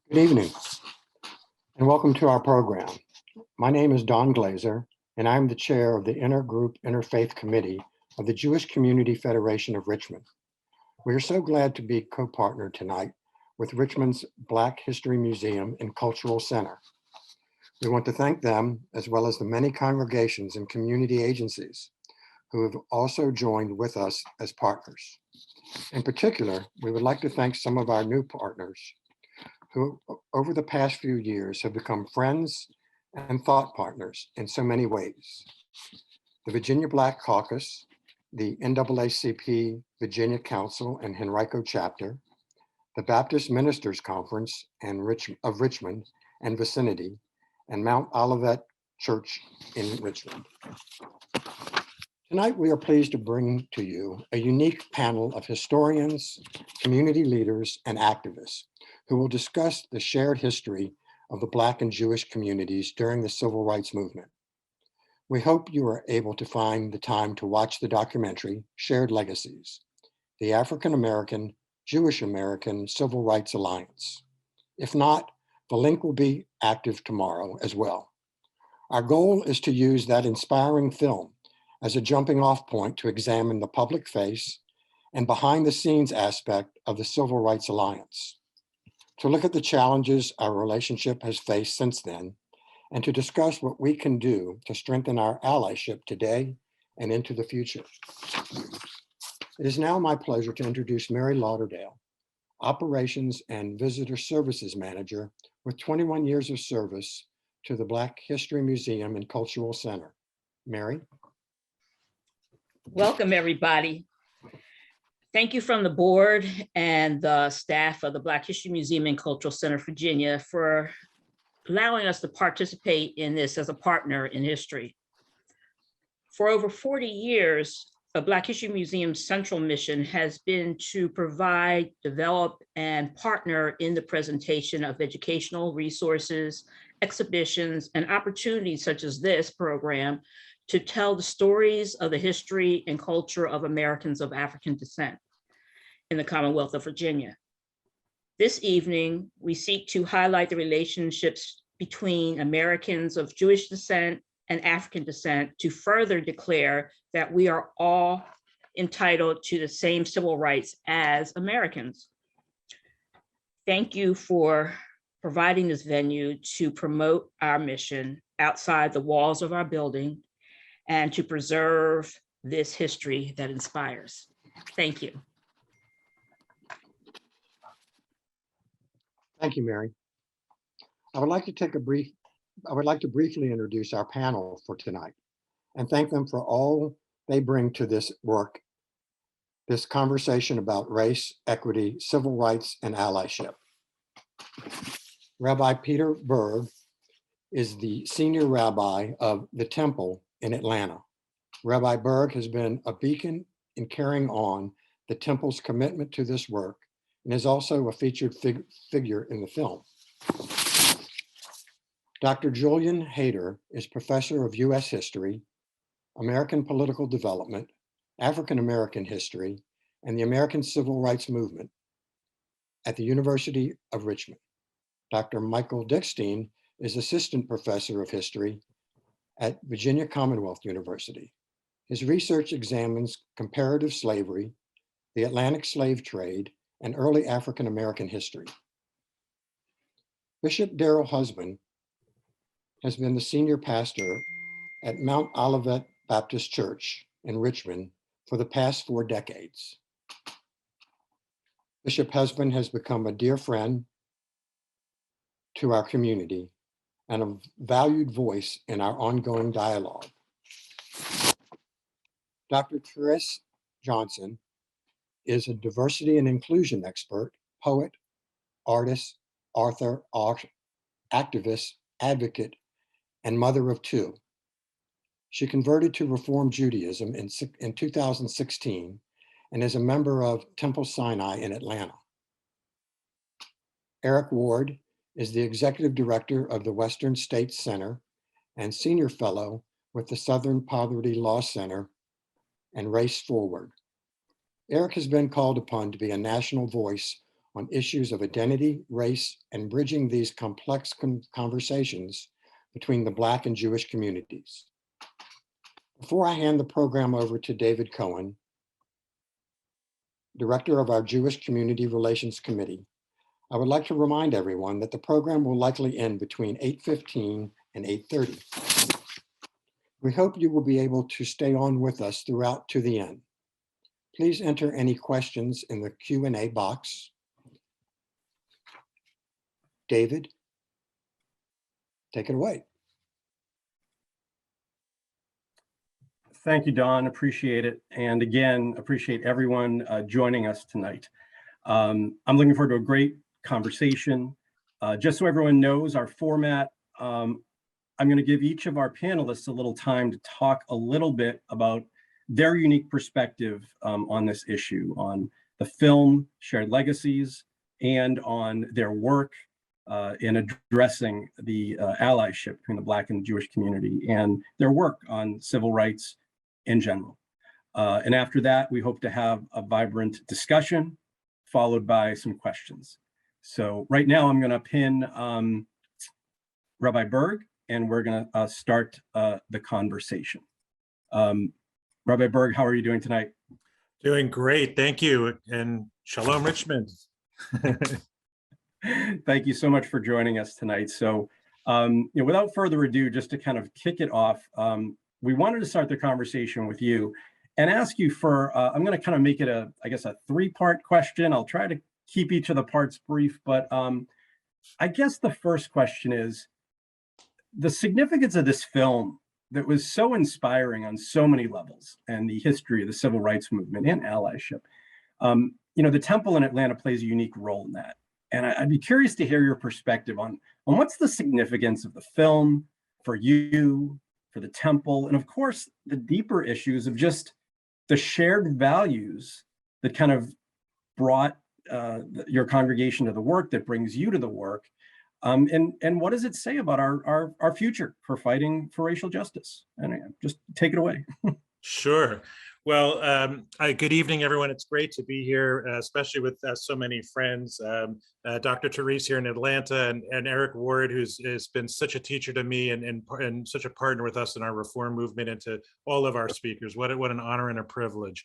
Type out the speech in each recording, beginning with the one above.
Good evening and welcome to our program. My name is Don Glazer and I'm the chair of the Intergroup Interfaith Committee of the Jewish Community Federation of Richmond. We are so glad to be co-partnered tonight with Richmond's Black History Museum and Cultural Center. We want to thank them as well as the many congregations and community agencies who have also joined with us as partners. In particular, we would like to thank some of our new partners who over the past few years have become friends and thought partners in so many ways. The Virginia Black Caucus, the NAACP Virginia Council and Henrico Chapter, the Baptist Ministers Conference of Richmond and vicinity, and Mount Olivet Church in Richmond. Tonight, we are pleased to bring to you a unique panel of historians, community leaders, and activists who will discuss the shared history of the Black and Jewish communities during the Civil Rights Movement. We hope you are able to find the time to watch the documentary, Shared Legacies, the African American, Jewish American Civil Rights Alliance. If not, the link will be active tomorrow as well. Our goal is to use that inspiring film as a jumping off point to examine the public face and behind the scenes aspect of the Civil Rights Alliance, to look at the challenges our relationship has faced since then, and to discuss what we can do to strengthen our allyship today and into the future. It is now my pleasure to introduce Mary Lauderdale, Operations and Visitor Services Manager with 21 years of service to the Black History Museum and Cultural Center. Mary? Welcome, everybody. Thank you from the board and the staff of the Black History Museum and Cultural Center, Virginia, for allowing us to participate in this as a partner in history. For over 40 years, the Black History Museum's central mission has been to provide, develop, and partner in the presentation of educational resources, exhibitions, and opportunities such as this program to tell the stories of the history and culture of Americans of African descent in the Commonwealth of Virginia. This evening, we seek to highlight the relationships between Americans of Jewish descent and African descent to further declare that we are all entitled to the same civil rights as Americans. Thank you for providing this venue to promote our mission outside the walls of our building and to preserve this history that inspires. Thank you. Thank you, Mary. I would like to briefly introduce our panel for tonight and thank them for all they bring to this work, this conversation about race, equity, civil rights, and allyship. Rabbi Peter Berg is the senior rabbi of The Temple in Atlanta. Rabbi Berg has been a beacon in carrying on the Temple's commitment to this work and is also a featured figure in the film. Dr. Julian Hayter is professor of US history, American political development, African American history, and the American Civil Rights Movement at the University of Richmond. Dr. Michael Dickinson is assistant professor of history at Virginia Commonwealth University. His research examines comparative slavery, the Atlantic slave trade, and early African American history. Bishop Daryl Husband has been the senior pastor at Mount Olivet Baptist Church in Richmond for the past 4 decades. Bishop Husband has become a dear friend to our community and a valued voice in our ongoing dialogue. Dr. Tarece Johsnon is a diversity and inclusion expert, poet, artist, author, activist, advocate, and mother of 2. She converted to Reform Judaism in 2016 and is a member of Temple Sinai in Atlanta. Eric Ward is the executive director of the Western States Center and senior fellow with the Southern Poverty Law Center and Race Forward. Eric has been called upon to be a national voice on issues of identity, race, and bridging these complex conversations between the Black and Jewish communities. Before I hand the program over to David Cohen, Director of our Jewish Community Relations Committee, I would like to remind everyone that the program will likely end between 8:15 and 8:30. We hope you will be able to stay on with us throughout to the end. Please enter any questions in the Q&A box. David, take it away. Thank you, Don. Appreciate it. And again, appreciate everyone joining us tonight. I'm looking forward to a great conversation. Just so everyone knows our format, I'm going to give each of our panelists a little time to talk a little bit about their unique perspective on this issue, on the film Shared Legacies, and on their work in addressing the allyship between the Black and Jewish community and their work on civil rights in general. And after that, we hope to have a vibrant discussion followed by some questions. So right now I'm going to pin Rabbi Berg, and we're going to start the conversation. Rabbi Berg, how are you doing tonight? Doing great, thank you, and Shalom Richmond. Thank you so much for joining us tonight. So without further ado, just to kind of kick it off, we wanted to start the conversation with you and ask you for, I'm going to kind of make it I guess a three-part question. I'll try to keep each of the parts brief, but I guess the first question is the significance of this film that was so inspiring on so many levels, and the history of the civil rights movement and allyship. The Temple in Atlanta plays a unique role in that. And I'd be curious to hear your perspective on what's the significance of the film for you, for the Temple, and of course, the deeper issues of just the shared values that kind of brought your congregation to the work, that brings you to the work. And what does it say about our future for fighting for racial justice? And just take it away. Sure. Well, good evening, everyone. It's great to be here, especially with so many friends. Dr. Tarece here in Atlanta, and Eric Ward, who's been such a teacher to me and such a partner with us in our reform movement, and to all of our speakers. What an honor and a privilege.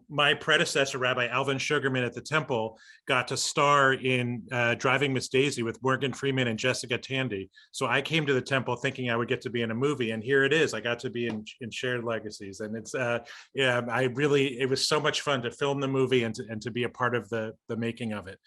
My predecessor, Rabbi Alvin Sugarman at the Temple, got to star in Driving Miss Daisy with Morgan Freeman and Jessica Tandy. So I came to the Temple thinking I would get to be in a movie, and here it is. I got to be in Shared Legacies, and it's it was so much fun to film the movie and to be a part of the making of it.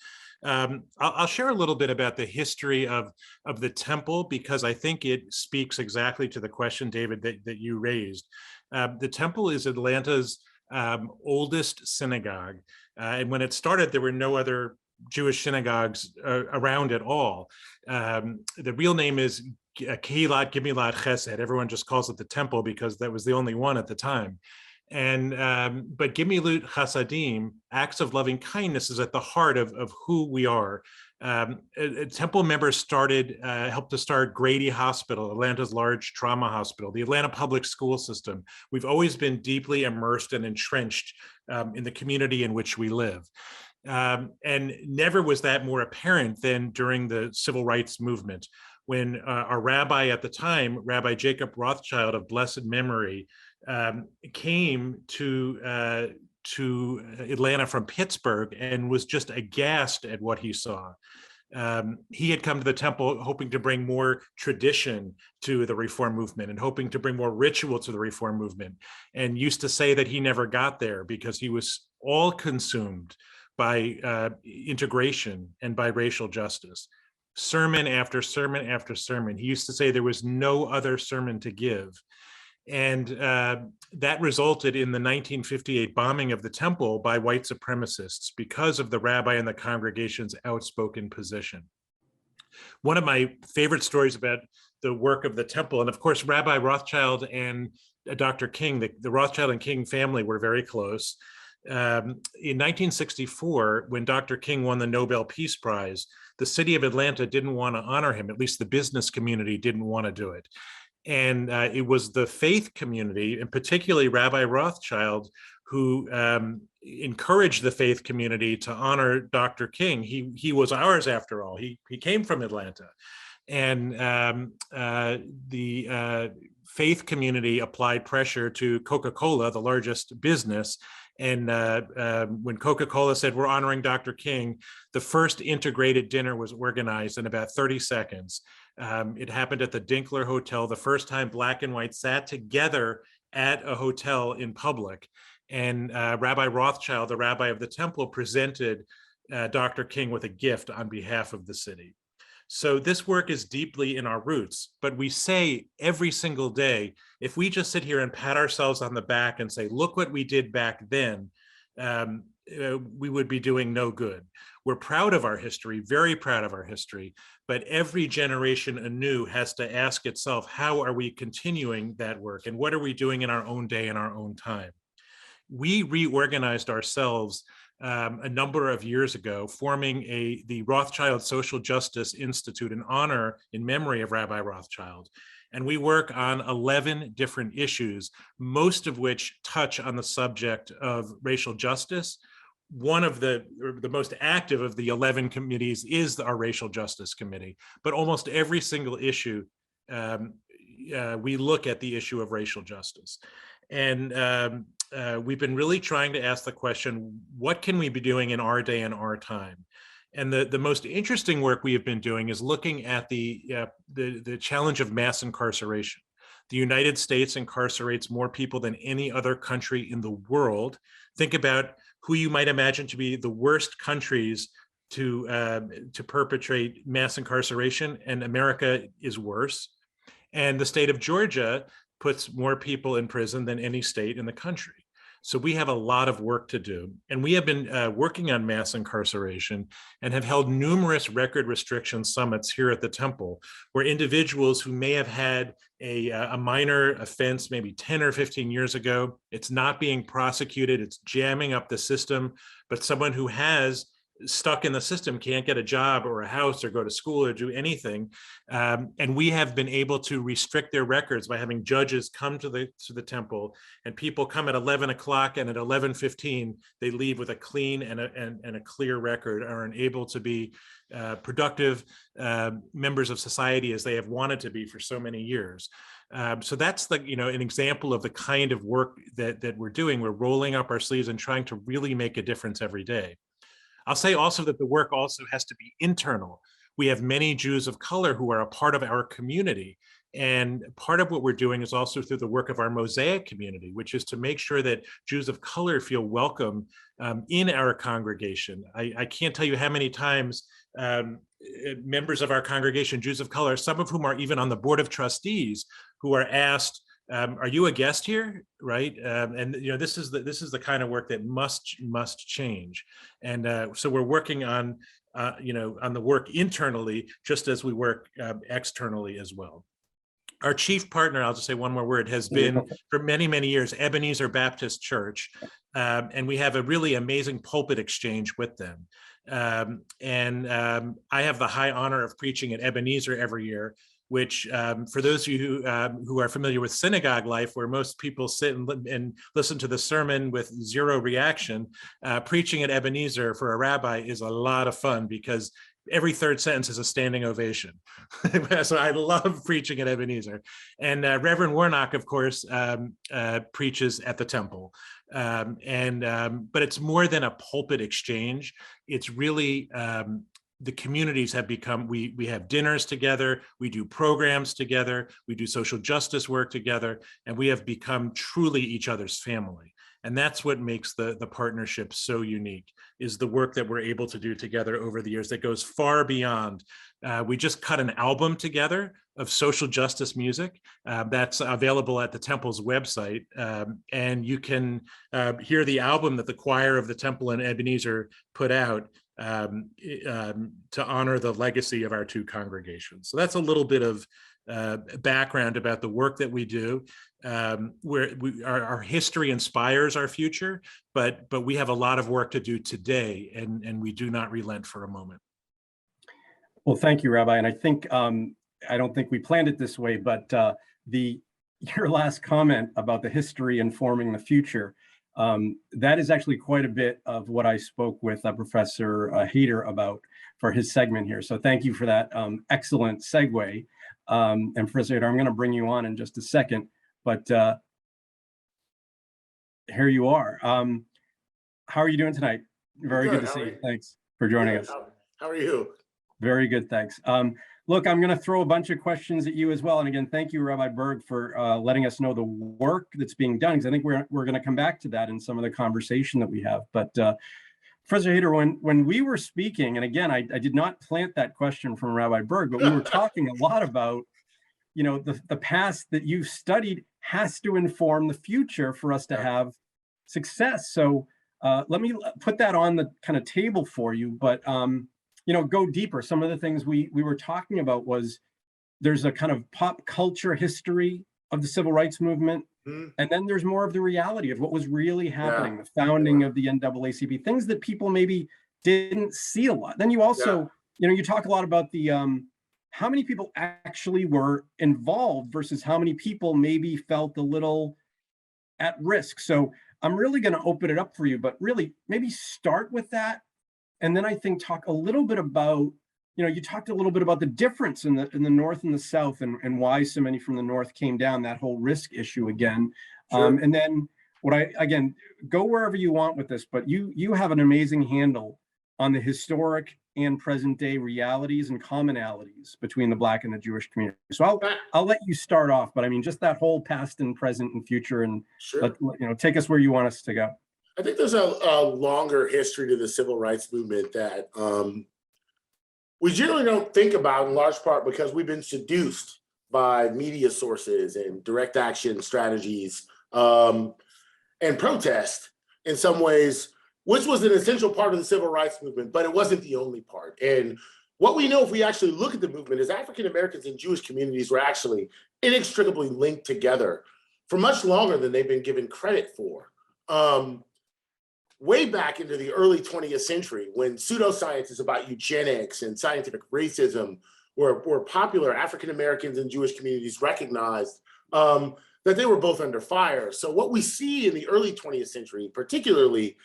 I'll share a little bit about the history of the Temple, because I think it speaks exactly to the question, David, that you raised. The Temple is Atlanta's oldest synagogue. And when it started, there were no other Jewish synagogues around at all. The real name is Kehilat Gemilat Chesed. Everyone just calls it the Temple because that was the only one at the time. And but Gemilut Chasadim, acts of loving kindness, is at the heart of who we are. Temple members helped to start Grady Hospital, Atlanta's large trauma hospital, the Atlanta public school system. We've always been deeply immersed and entrenched in the community in which we live. And never was that more apparent than during the civil rights movement, when our rabbi at the time, Rabbi Jacob Rothschild of blessed memory, came to Atlanta from Pittsburgh and was just aghast at what he saw. He had come to the Temple hoping to bring more tradition to the Reform movement and hoping to bring more ritual to the Reform movement, and used to say that he never got there because he was all consumed by integration and by racial justice. Sermon after sermon after sermon. He used to say there was no other sermon to give. And that resulted in the 1958 bombing of the Temple by white supremacists because of the rabbi and the congregation's outspoken position. One of my favorite stories about the work of the Temple, and of course, Rabbi Rothschild and Dr. King, the Rothschild and King family were very close. In 1964, when Dr. King won the Nobel Peace Prize, the city of Atlanta didn't want to honor him. At least the business community didn't want to do it. And it was the faith community, and particularly Rabbi Rothschild, who encouraged the faith community to honor Dr. King. He was ours after all. He came from Atlanta. And the faith community applied pressure to Coca-Cola, the largest business. And when Coca-Cola said, we're honoring Dr. King, the first integrated dinner was organized in about 30 seconds. It happened at the Dinkler Hotel, the first time Black and white sat together at a hotel in public. And Rabbi Rothschild, the Rabbi of the Temple, presented Dr. King with a gift on behalf of the city. So this work is deeply in our roots, but we say every single day, if we just sit here and pat ourselves on the back and say, look what we did back then, we would be doing no good. We're proud of our history, very proud of our history, but every generation anew has to ask itself, how are we continuing that work? And what are we doing in our own day, in our own time? We reorganized ourselves a number of years ago, forming the Rothschild Social Justice Institute in memory of Rabbi Rothschild. And we work on 11 different issues, most of which touch on the subject of racial justice. One of the most active of the 11 committees is our Racial Justice Committee, but almost every single issue, we look at the issue of racial justice. And we've been really trying to ask the question, what can we be doing in our day and our time? And the most interesting work we have been doing is looking at the challenge of mass incarceration. The United States incarcerates more people than any other country in the world. Think about who you might imagine to be the worst countries to perpetrate mass incarceration, and America is worse. And the state of Georgia puts more people in prison than any state in the country. So we have a lot of work to do. And we have been working on mass incarceration and have held numerous record restriction summits here at the Temple, where individuals who may have had a minor offense maybe 10 or 15 years ago, it's not being prosecuted, it's jamming up the system, but someone who has stuck in the system can't get a job or a house or go to school or do anything. And we have been able to restrict their records by having judges come to the Temple, and people come at 11 o'clock, and at 11:15, they leave with a clean and a clear record, are able to be productive members of society as they have wanted to be for so many years. So that's an example of the kind of work that we're doing. We're rolling up our sleeves and trying to really make a difference every day. I'll say also that the work also has to be internal. We have many Jews of color who are a part of our community. And part of what we're doing is also through the work of our Mosaic community, which is to make sure that Jews of color feel welcome in our congregation. I can't tell you how many times members of our congregation, Jews of color, some of whom are even on the board of trustees, who are asked, are you a guest here, right? And this is the kind of work that must change. And so we're working on on the work internally, just as we work externally as well. Our chief partner, I'll just say one more word, has been for many, many years, Ebenezer Baptist Church. And we have a really amazing pulpit exchange with them. I have the high honor of preaching at Ebenezer every year, which for those of you who are familiar with synagogue life, where most people sit and listen to the sermon with zero reaction, preaching at Ebenezer for a rabbi is a lot of fun, because every third sentence is a standing ovation. So I love preaching at Ebenezer. And Reverend Warnock, of course, preaches at the Temple. But it's more than a pulpit exchange. It's really the communities have become, we have dinners together, we do programs together, we do social justice work together, and we have become truly each other's family. And that's what makes the partnership so unique, is the work that we're able to do together over the years that goes far beyond. We just cut an album together of social justice music that's available at the Temple's website. And you can hear the album that the choir of the Temple and Ebenezer put out to honor the legacy of our two congregations. So that's a little bit of background about the work that we do. Our history inspires our future, but we have a lot of work to do today, and we do not relent for a moment. Well, thank you, Rabbi. And I think, I don't think we planned it this way, but your last comment about the history informing the future, That is actually quite a bit of what I spoke with Professor Hayter about for his segment here. So thank you for that excellent segue. And Professor Hayter, I'm going to bring you on in just a second, but here you are. How are you doing tonight? Very good to see you. Thanks for joining us. How are you? Very good, thanks. Look, I'm going to throw a bunch of questions at you as well. And again, thank you, Rabbi Berg, for letting us know the work that's being done, because I think we're going to come back to that in some of the conversation that we have. But Professor Hayter, when we were speaking, and again, I did not plant that question from Rabbi Berg, but we were talking a lot about, you know, the past that you've studied has to inform the future for us to have success. So let me put that on the kind of table for you, but you know, go deeper. Some of the things we were talking about was there's a kind of pop culture history of the civil rights movement. And then there's more of the reality of what was really happening, the founding of the NAACP, things that people maybe didn't see a lot. Then you also, you know, you talk a lot about the how many people actually were involved versus how many people maybe felt a little at risk. So I'm really going to open it up for you, but really maybe start with that. And then I think talk a little bit about, you know, you talked a little bit about the difference in the North and the South, and why so many from the North came down, that whole risk issue again. And then again, go wherever you want with this, but you have an amazing handle on the historic and present day realities and commonalities between the Black and the Jewish community. So I'll let you start off, but I mean, just that whole past and present and future, and you know, take us where you want us to go. I think there's a longer history to the civil rights movement that we generally don't think about, in large part because we've been seduced by media sources and direct action strategies and protest in some ways, which was an essential part of the civil rights movement, but it wasn't the only part. And what we know, if we actually look at the movement, is African Americans and Jewish communities were actually inextricably linked together for much longer than they've been given credit for. Way back into the early 20th century, when pseudosciences about eugenics and scientific racism were popular, African Americans and Jewish communities recognized that they were both under fire. So what we see in the early 20th century, particularly,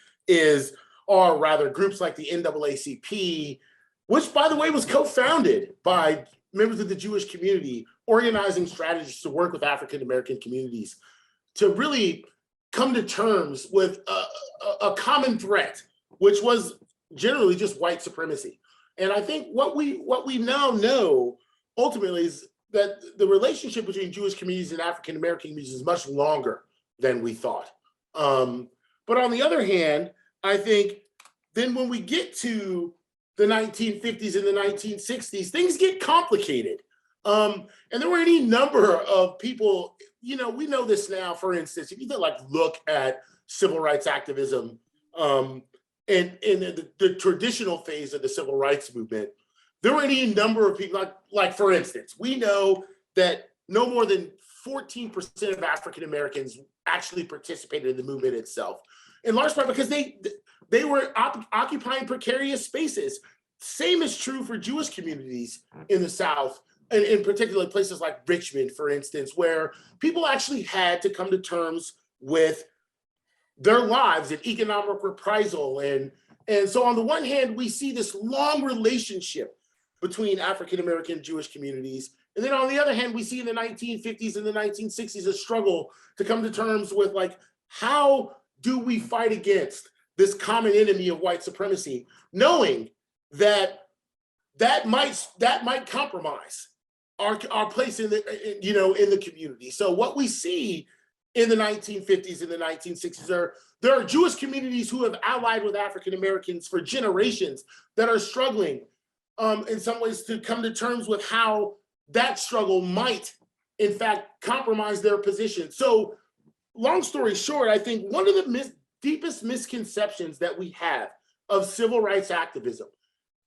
are rather groups like the NAACP, which, by the way, was co-founded by members of the Jewish community, organizing strategies to work with African American communities to really come to terms with a common threat, which was generally just white supremacy. And I think what we now know ultimately is that the relationship between Jewish communities and African American communities is much longer than we thought. But on the other hand, I think then when we get to the 1950s and the 1960s, things get complicated. And there were any number of people, you know, we know this now, for instance, if you look at civil rights activism and in the traditional phase of the civil rights movement, there were any number of people, like for instance, we know that no more than 14% of African Americans actually participated in the movement itself, in large part because they were occupying precarious spaces. Same is true for Jewish communities in the South, and in particular places like Richmond, for instance, where people actually had to come to terms with their lives and economic reprisal. And so on the one hand, we see this long relationship between African-American and Jewish communities. And then on the other hand, we see in the 1950s and the 1960s a struggle to come to terms with, like, how do we fight against this common enemy of white supremacy, knowing that might compromise our place in the community. So what we see in the 1950s and the 1960s there are Jewish communities who have allied with African Americans for generations that are struggling in some ways to come to terms with how that struggle might, in fact, compromise their position. So long story short, I think one of the deepest misconceptions that we have of civil rights activism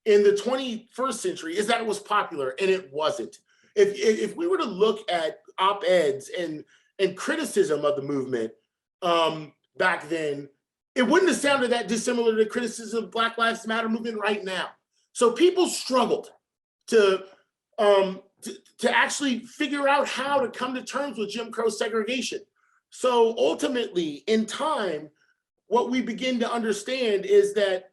in the 21st century is that it was popular, and it wasn't. If we were to look at op-eds and criticism of the movement back then, it wouldn't have sounded that dissimilar to criticism of Black Lives Matter movement right now. So people struggled to actually figure out how to come to terms with Jim Crow segregation. So ultimately, in time, what we begin to understand is that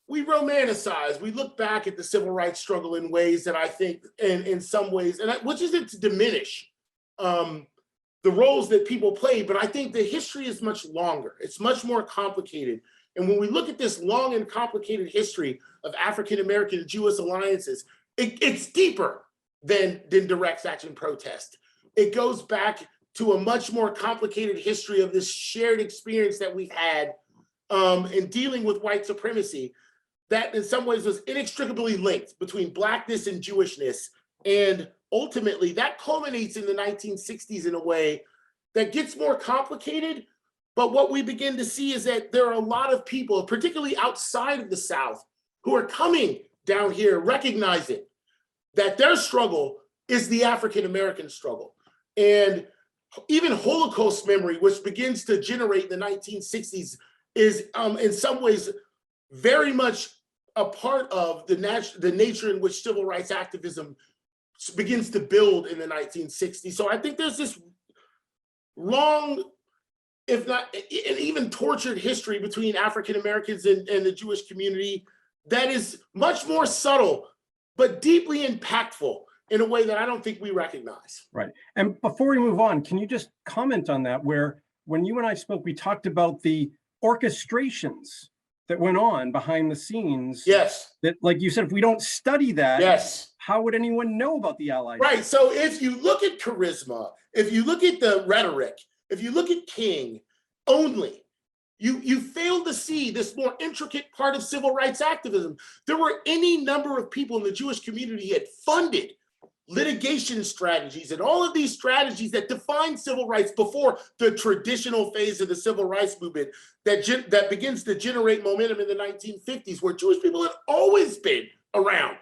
we romanticize, we look back at the civil rights struggle in ways that I think, in some ways, which isn't to diminish the roles that people play, but I think the history is much longer. It's much more complicated. And when we look at this long and complicated history of African-American and Jewish alliances, it's deeper than direct action protest. It goes back to a much more complicated history of this shared experience that we've had in dealing with white supremacy that in some ways was inextricably linked between Blackness and Jewishness. And ultimately that culminates in the 1960s in a way that gets more complicated. But what we begin to see is that there are a lot of people, particularly outside of the South, who are coming down here recognizing that their struggle is the African-American struggle. And even Holocaust memory, which begins to generate in the 1960s, is in some ways very much a part of the nature in which civil rights activism begins to build in the 1960s. So I think there's this long, if not an even tortured history between African-Americans and the Jewish community that is much more subtle, but deeply impactful in a way that I don't think we recognize. Right. And before we move on, can you just comment on that, where when you and I spoke, we talked about the orchestrations that went on behind the scenes. Yes. That, like you said, if we don't study that, yes, how would anyone know about the Allies? Right. So if you look at charisma, if you look at the rhetoric, if you look at King only, you fail to see this more intricate part of civil rights activism. There were any number of people in the Jewish community had funded litigation strategies and all of these strategies that define civil rights before the traditional phase of the civil rights movement that begins to generate momentum in the 1950s, where Jewish people had always been around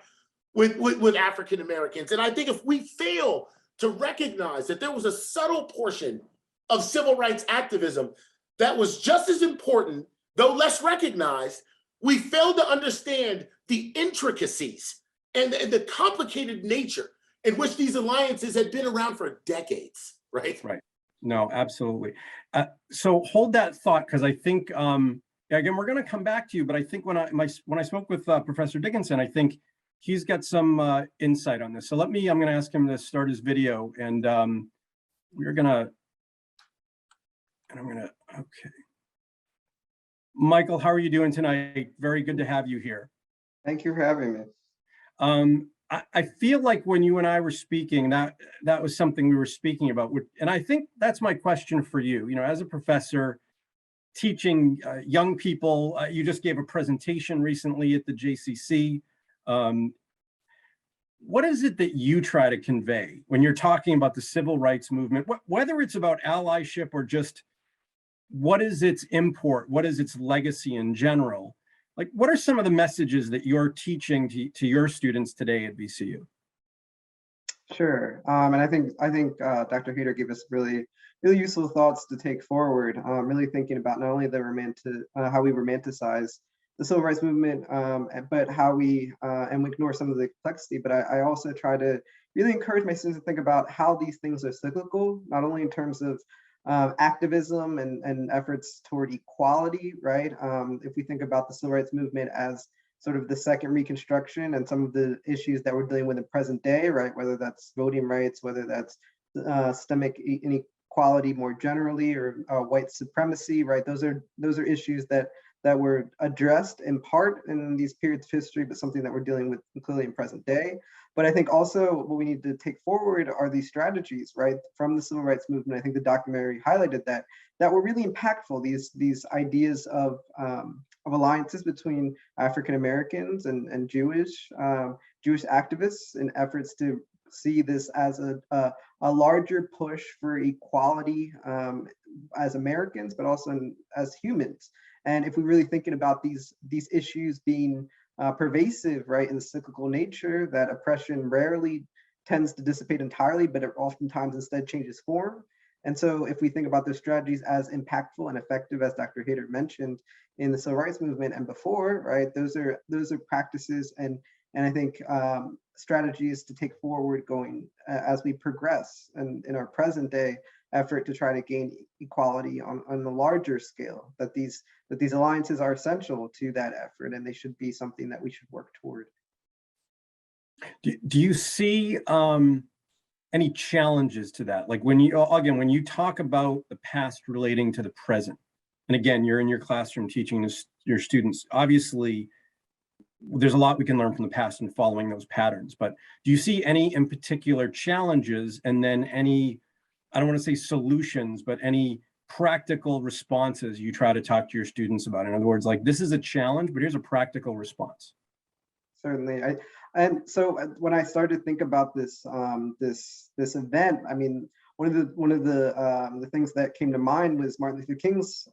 with African Americans. And I think if we fail to recognize that there was a subtle portion of civil rights activism that was just as important, though less recognized, we fail to understand the intricacies and the complicated nature in which these alliances had been around for decades, right? Right. No, absolutely. So hold that thought, because I think, again, we're going to come back to you, but I think when I spoke with Professor Dickinson, I think he's got some insight on this. So I'm going to ask him to start his video, and I'm going to, okay. Michael, how are you doing tonight? Very good to have you here. Thank you for having me. I feel like when you and I were speaking, that was something we were speaking about. And I think that's my question for you. You know, as a professor teaching young people, you just gave a presentation recently at the JCC. What is it that you try to convey when you're talking about the civil rights movement, whether it's about allyship or just what is its import, what is its legacy in general? Like, what are some of the messages that you're teaching to your students today at VCU? Sure, and I think Dr. Hayter gave us really useful thoughts to take forward. Really thinking about not only how we romanticize the civil rights movement, but how we ignore some of the complexity. But I also try to really encourage my students to think about how these things are cyclical, not only in terms of activism and efforts toward equality, right? If we think about the civil rights movement as sort of the second Reconstruction and some of the issues that we're dealing with in present day, right? Whether that's voting rights, whether that's systemic inequality more generally, or white supremacy, right? Those are issues that were addressed in part in these periods of history, but something that we're dealing with clearly in present day. But I think also what we need to take forward are these strategies, right, from the civil rights movement. I think the documentary highlighted that were really impactful. These ideas of alliances between African Americans and Jewish activists in efforts to see this as a larger push for equality as Americans, but also as humans. And if we're really thinking about these issues being pervasive, right, in the cyclical nature, that oppression rarely tends to dissipate entirely, but it oftentimes instead changes form. And so if we think about those strategies as impactful and effective, as Dr. Hayter mentioned, in the civil rights movement and before, right, those are practices and I think strategies to take forward going as we progress and in our present day effort to try to gain equality on the larger scale, that these alliances are essential to that effort, and they should be something that we should work toward. Do you see any challenges to that? Like when you talk about the past relating to the present, and again, you're in your classroom teaching your students, obviously there's a lot we can learn from the past and following those patterns, but do you see any in particular challenges, and then any, I don't want to say solutions, but any practical responses you try to talk to your students about? In other words, like, this is a challenge, but here's a practical response. Certainly. And so when I started to think about this this event, I mean, one of the things that came to mind was Martin Luther King's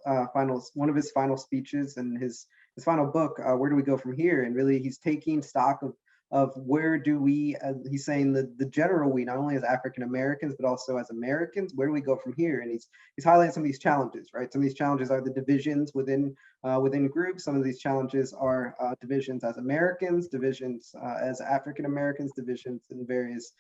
one of his final speeches and his final book, Where Do We Go From Here? And really, he's taking stock of where do we, he's saying the general we, not only as African Americans, but also as Americans, where do we go from here? And he's highlighting some of these challenges, right? Some of these challenges are the divisions within groups. Some of these challenges are divisions as Americans, divisions as African Americans, divisions in various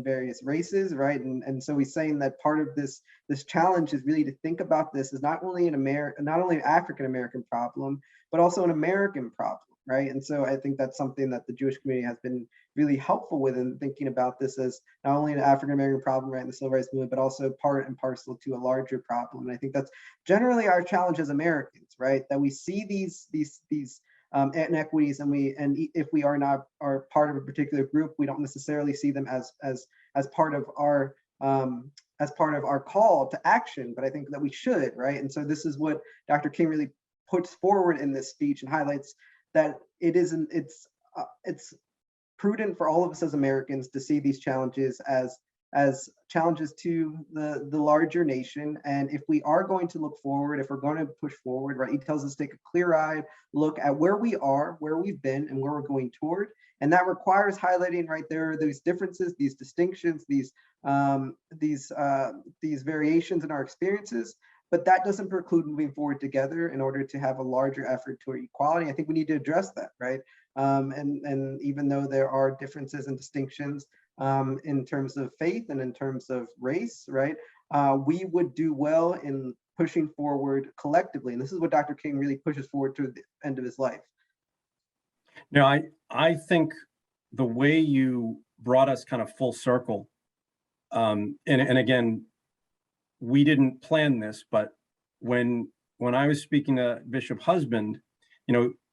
various races, right? And so he's saying that part of this challenge is really to think about this as not only not only an African American problem, but also an American problem, right? And so I think that's something that the Jewish community has been really helpful with in thinking about this as not only an African American problem, right, in the civil rights movement, but also part and parcel to a larger problem. And I think that's generally our challenge as Americans, right? That we see these inequities, and if we are part of a particular group, we don't necessarily see them as part of our call to action, but I think that we should, right? And so this is what Dr. King really puts forward in this speech and highlights that it's prudent for all of us as Americans to see these challenges as challenges to the larger nation. And if we are going to look forward, if we're going to push forward, right, he tells us to take a clear-eyed look at where we are, where we've been, and where we're going toward. And that requires highlighting, right, there are these differences, these distinctions, these variations in our experiences, but that doesn't preclude moving forward together in order to have a larger effort toward equality. I think we need to address that, right? And even though there are differences and distinctions in terms of faith and in terms of race, right, we would do well in pushing forward collectively. And this is what Dr. King really pushes forward to the end of his life. Now, I think the way you brought us kind of full circle, and again, we didn't plan this, but when I was speaking to Bishop Husband,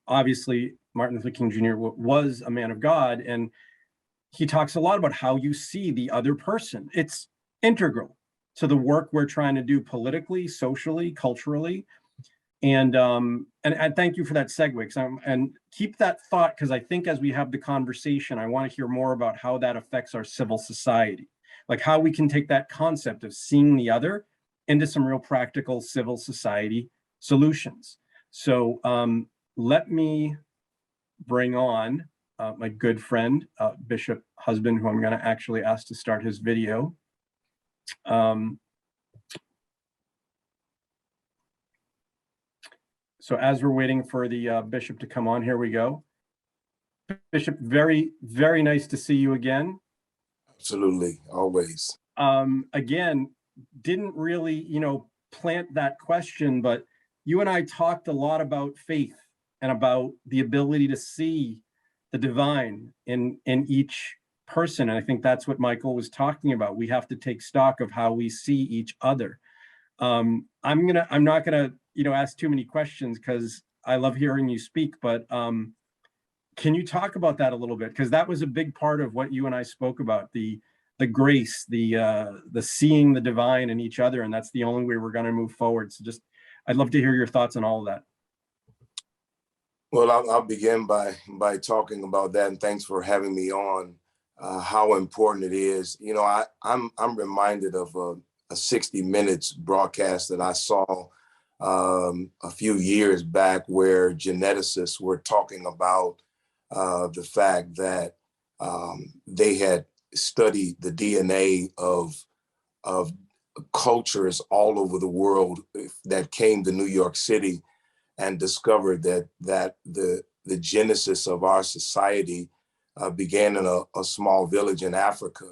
obviously Martin Luther King Jr. was a man of God, and he talks a lot about how you see the other person. It's integral to the work we're trying to do politically, socially, culturally. And thank you for that segue. And keep that thought, because I think as we have the conversation, I want to hear more about how that affects our civil society, like how we can take that concept of seeing the other into some real practical civil society solutions. So let me bring on my good friend, Bishop Husband, who I'm going to actually ask to start his video. So as we're waiting for the bishop to come on, here we go. Bishop, very, very nice to see you again. Absolutely, always. Again, didn't really, plant that question, but you and I talked a lot about faith and about the ability to see the divine in each person. And I think that's what Michael was talking about. We have to take stock of how we see each other. I'm not gonna, ask too many questions because I love hearing you speak, but can you talk about that a little bit? Because that was a big part of what you and I spoke about, the grace, the seeing the divine in each other, and that's the only way we're going to move forward. So I'd love to hear your thoughts on all of that. Well, I'll begin by talking about that, and thanks for having me on. How important it is. I'm reminded of a 60 Minutes broadcast that I saw a few years back, where geneticists were talking about the fact that they had studied the DNA of cultures all over the world that came to New York City, and discovered that the genesis of our society began in a small village in Africa.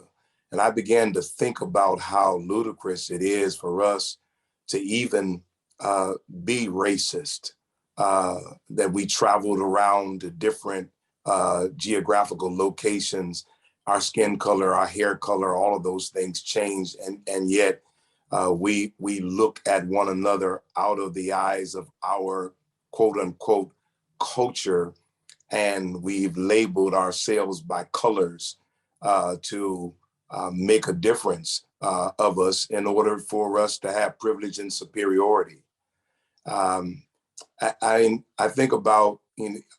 And I began to think about how ludicrous it is for us to even be racist, that we traveled around to different geographical locations, our skin color, our hair color, all of those things changed. And yet we look at one another out of the eyes of our quote unquote culture, and we've labeled ourselves by colors to make a difference of us in order for us to have privilege and superiority. I think about,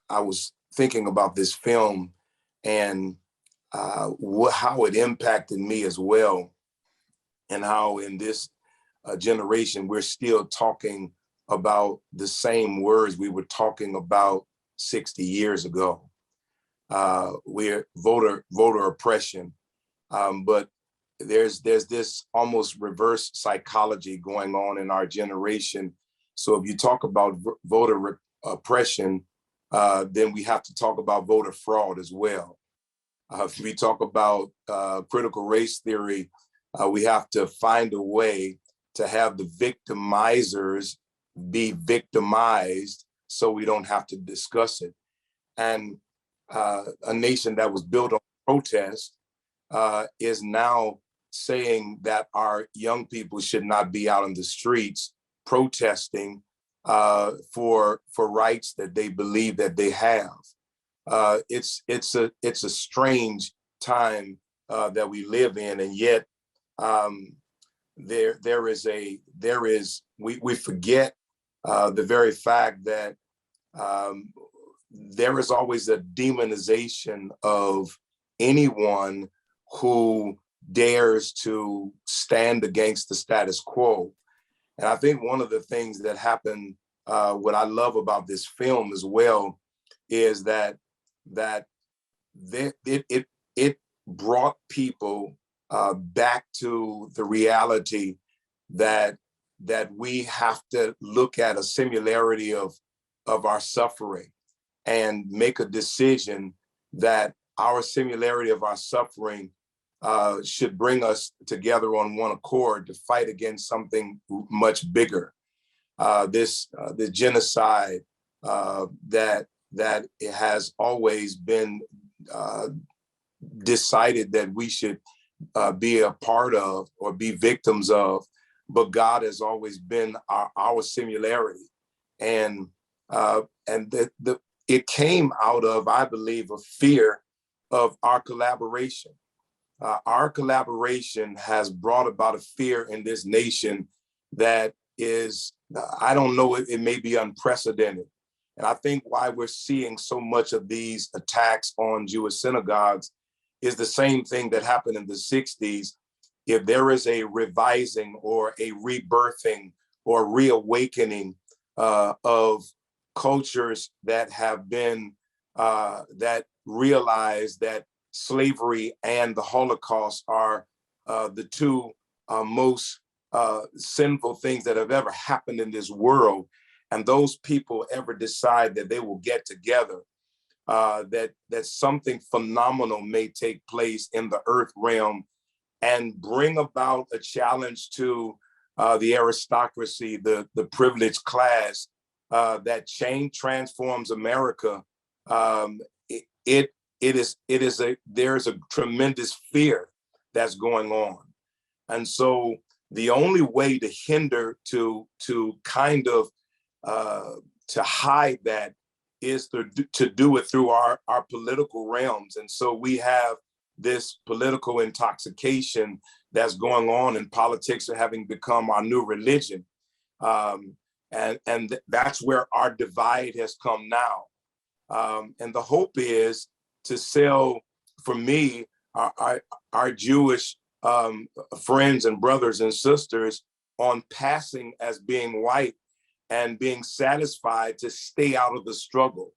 I was thinking about this film and how it impacted me as well, and how in this generation we're still talking about the same words we were talking about 60 years ago. We're voter oppression, but there's this almost reverse psychology going on in our generation. So if you talk about voter oppression, then we have to talk about voter fraud as well. If we talk about critical race theory, we have to find a way to have the victimizers be victimized so we don't have to discuss it. And a nation that was built on protest is now saying that our young people should not be out in the streets protesting for rights that they believe that they have. It's a strange time that we live in, and yet we forget the very fact that there is always a demonization of anyone who dares to stand against the status quo. And I think one of the things that happened, what I love about this film as well, is that it brought people back to the reality that we have to look at a similarity of our suffering and make a decision that our similarity of our suffering should bring us together on one accord to fight against something much bigger. The genocide that it has always been decided that we should be a part of or be victims of, but God has always been our similarity, and it came out of, I believe, a fear of our collaboration. Our collaboration has brought about a fear in this nation that is, I don't know, it may be unprecedented. And I think why we're seeing so much of these attacks on Jewish synagogues is the same thing that happened in the 60s. If there is a revising or a rebirthing or reawakening of cultures that have been, that realize that slavery and the Holocaust are the two most sinful things that have ever happened in this world, and those people ever decide that they will get together, that something phenomenal may take place in the earth realm and bring about a challenge to the aristocracy, the privileged class, that change transforms America. There's a tremendous fear that's going on. And so the only way to hinder, to kind of to hide that is to do it through our political realms. And so we have this political intoxication that's going on, and politics are having become our new religion. And that's where our divide has come now. And the hope is to sell, for me, our Jewish friends and brothers and sisters on passing as being white and being satisfied to stay out of the struggle.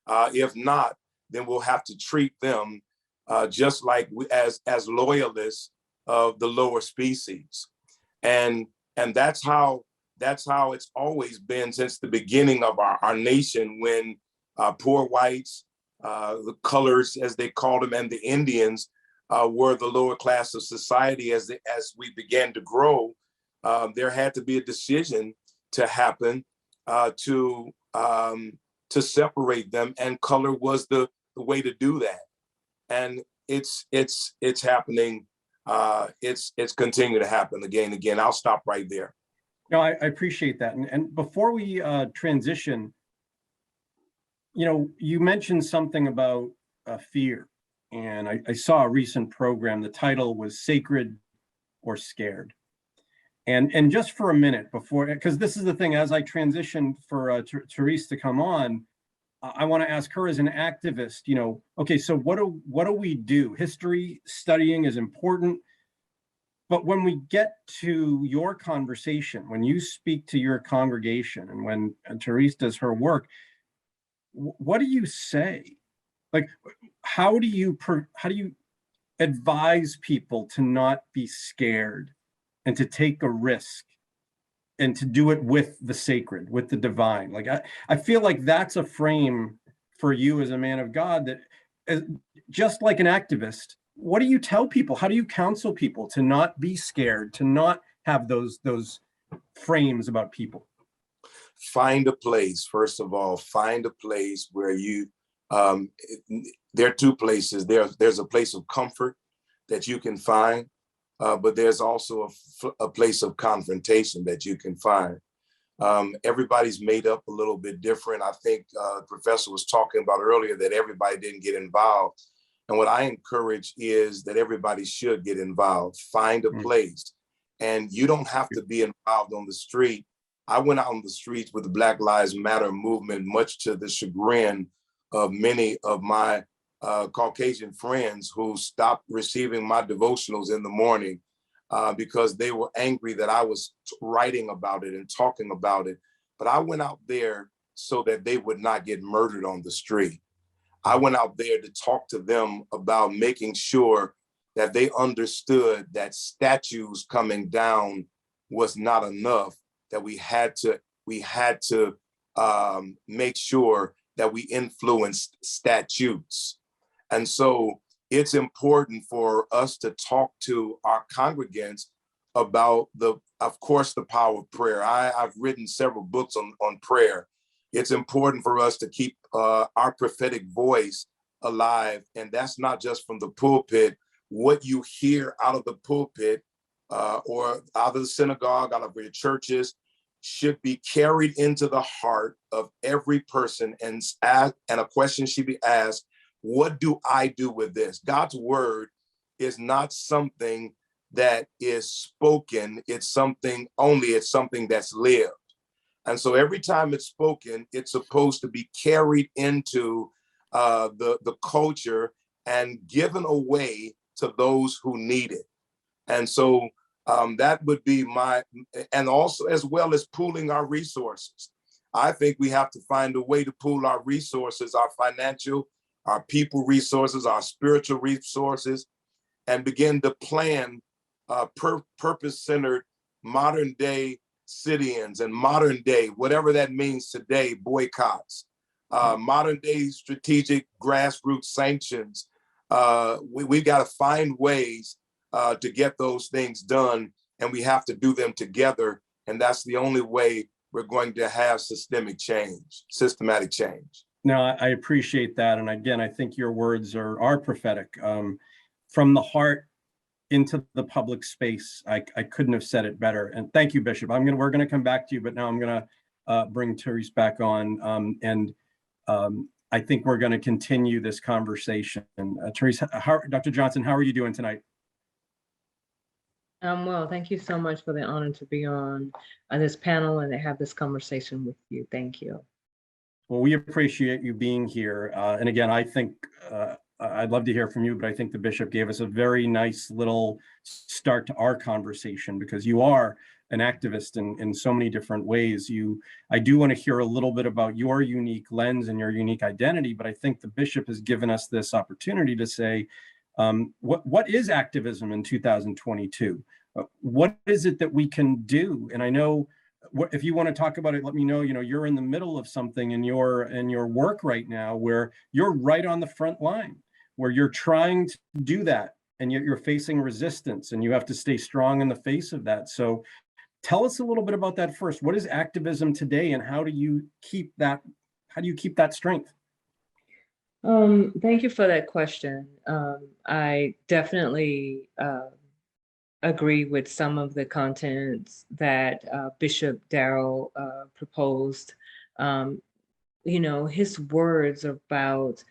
If not, then we'll have to treat them just like as loyalists of the lower species. And that's how it's always been since the beginning of our nation, when poor whites, the colors as they called them, and the Indians were the lower class of society. As we began to grow, there had to be a decision to happen to separate them, and color was the way to do that. And it's happening. It's continuing to happen again and again. I'll stop right there. No, I appreciate that. And before we transition, you mentioned something about fear. And I saw a recent program. The title was Sacred or Scared. And just for a minute before, because this is the thing, as I transition for Tarece to come on, I want to ask her as an activist, okay, so what do we do? History studying is important. But when we get to your conversation, when you speak to your congregation, and when Tarece does her work, what do you say? Like, how do you advise people to not be scared and to take a risk and to do it with the sacred, with the divine? Like, I feel like that's a frame for you as a man of God that, just like an activist, what do you tell people? How do you counsel people to not be scared, to not have those frames about people? Find a place, first of all, find a place where you, there are two places. There's a place of comfort that you can find, but there's also a place of confrontation that you can find. Everybody's made up a little bit different. I think the professor was talking about earlier that everybody didn't get involved. And what I encourage is that everybody should get involved, find a place. And you don't have to be involved on the street. I went out on the streets with the Black Lives Matter movement, much to the chagrin of many of my Caucasian friends who stopped receiving my devotionals in the morning because they were angry that I was writing about it and talking about it. But I went out there so that they would not get murdered on the street. I went out there to talk to them about making sure that they understood that statues coming down was not enough, that we had to make sure that we influenced statutes. And so it's important for us to talk to our congregants about of course, the power of prayer. I've written several books on prayer. It's important for us to keep our prophetic voice alive. And that's not just from the pulpit. What you hear out of the pulpit or out of the synagogue, out of your churches, should be carried into the heart of every person, and a question should be asked: what do I do with this? God's word is not something that is spoken, it's something that's lived. And so every time it's spoken, it's supposed to be carried into the culture and given away to those who need it. And so that would be and also as well as pooling our resources. I think we have to find a way to pool our resources, our financial, our people resources, our spiritual resources, and begin to plan purpose-centered modern day sit-ins and modern day, whatever that means today, boycotts, modern day strategic grassroots sanctions. We've got to find ways to get those things done, and we have to do them together. And that's the only way we're going to have systematic change. No, I appreciate that. And again, I think your words are prophetic. From the heart into the public space, I couldn't have said it better. And thank you, Bishop. We're going to come back to you, but now I'm going to bring Tarece back on. I think we're going to continue this conversation. Tarece, Dr. Johnston, how are you doing tonight? Well, thank you so much for the honor to be on this panel and to have this conversation with you. Thank you. Well, we appreciate you being here. And again, I think I'd love to hear from you, but I think the bishop gave us a very nice little start to our conversation, because you are an activist in so many different ways. I do want to hear a little bit about your unique lens and your unique identity, but I think the bishop has given us this opportunity to say, what is activism in 2022? What is it that we can do? And I know if you want to talk about it, let me know. You're in the middle of something in your work right now where you're right on the front line, where you're trying to do that and yet you're facing resistance and you have to stay strong in the face of that. So tell us a little bit about that first. What is activism today, and how do you keep that strength? Thank you for that question. I definitely agree with some of the contents that Bishop Daryl proposed. His words about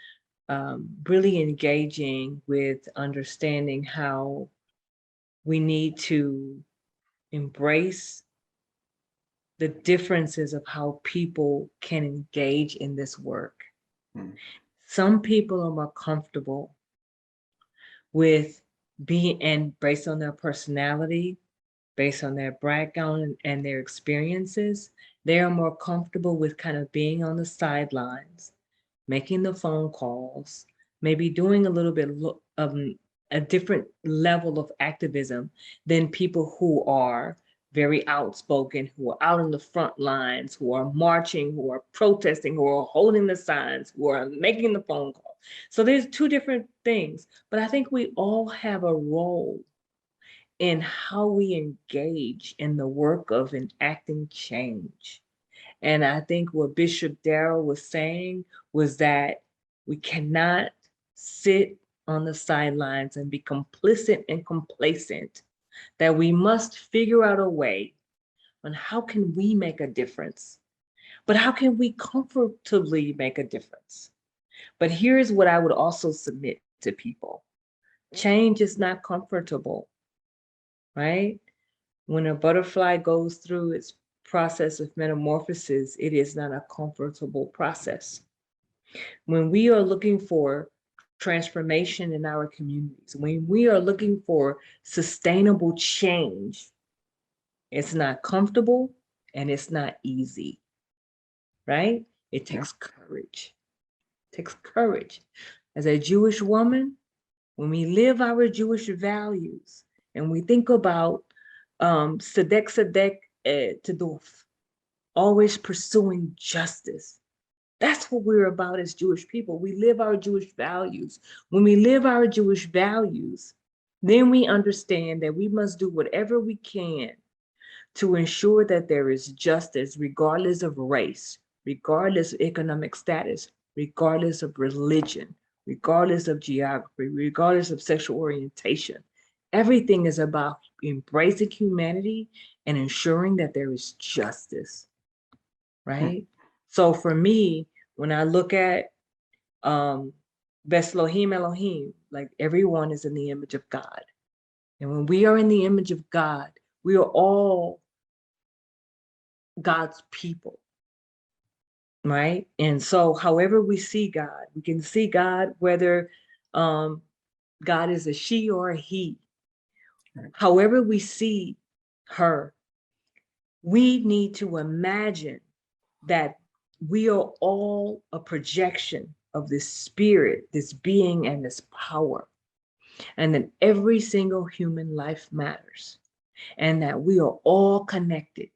really engaging with understanding how we need to embrace the differences of how people can engage in this work. Some people are more comfortable with being, and based on their personality, based on their background and their experiences, they are more comfortable with kind of being on the sidelines, making the phone calls, maybe doing a little bit of a different level of activism than people who are very outspoken, who are out on the front lines, who are marching, who are protesting, who are holding the signs, who are making the phone call. So there's two different things, but I think we all have a role in how we engage in the work of enacting change. And I think what Bishop Daryl was saying was that we cannot sit on the sidelines and be complicit and complacent, that we must figure out a way on how can we make a difference, but how can we comfortably make a difference? But here's what I would also submit to people. Change is not comfortable, right? When a butterfly goes through its process of metamorphosis, it is not a comfortable process. When we are looking for transformation in our communities, when we are looking for sustainable change, it's not comfortable and it's not easy, right? It takes courage. It takes courage. As a Jewish woman, when we live our Jewish values and we think about Tzedek Tzedek Teduf, always pursuing justice. That's what we're about as Jewish people. We live our Jewish values. When we live our Jewish values, then we understand that we must do whatever we can to ensure that there is justice, regardless of race, regardless of economic status, regardless of religion, regardless of geography, regardless of sexual orientation. Everything is about embracing humanity and ensuring that there is justice, right? So for me, when I look at Bes Elohim Elohim, like everyone is in the image of God. And when we are in the image of God, we are all God's people, right? And so however we see God, we can see God whether God is a she or a he. However we see her, we need to imagine that we are all a projection of this spirit, this being, and this power. And that every single human life matters. And that we are all connected.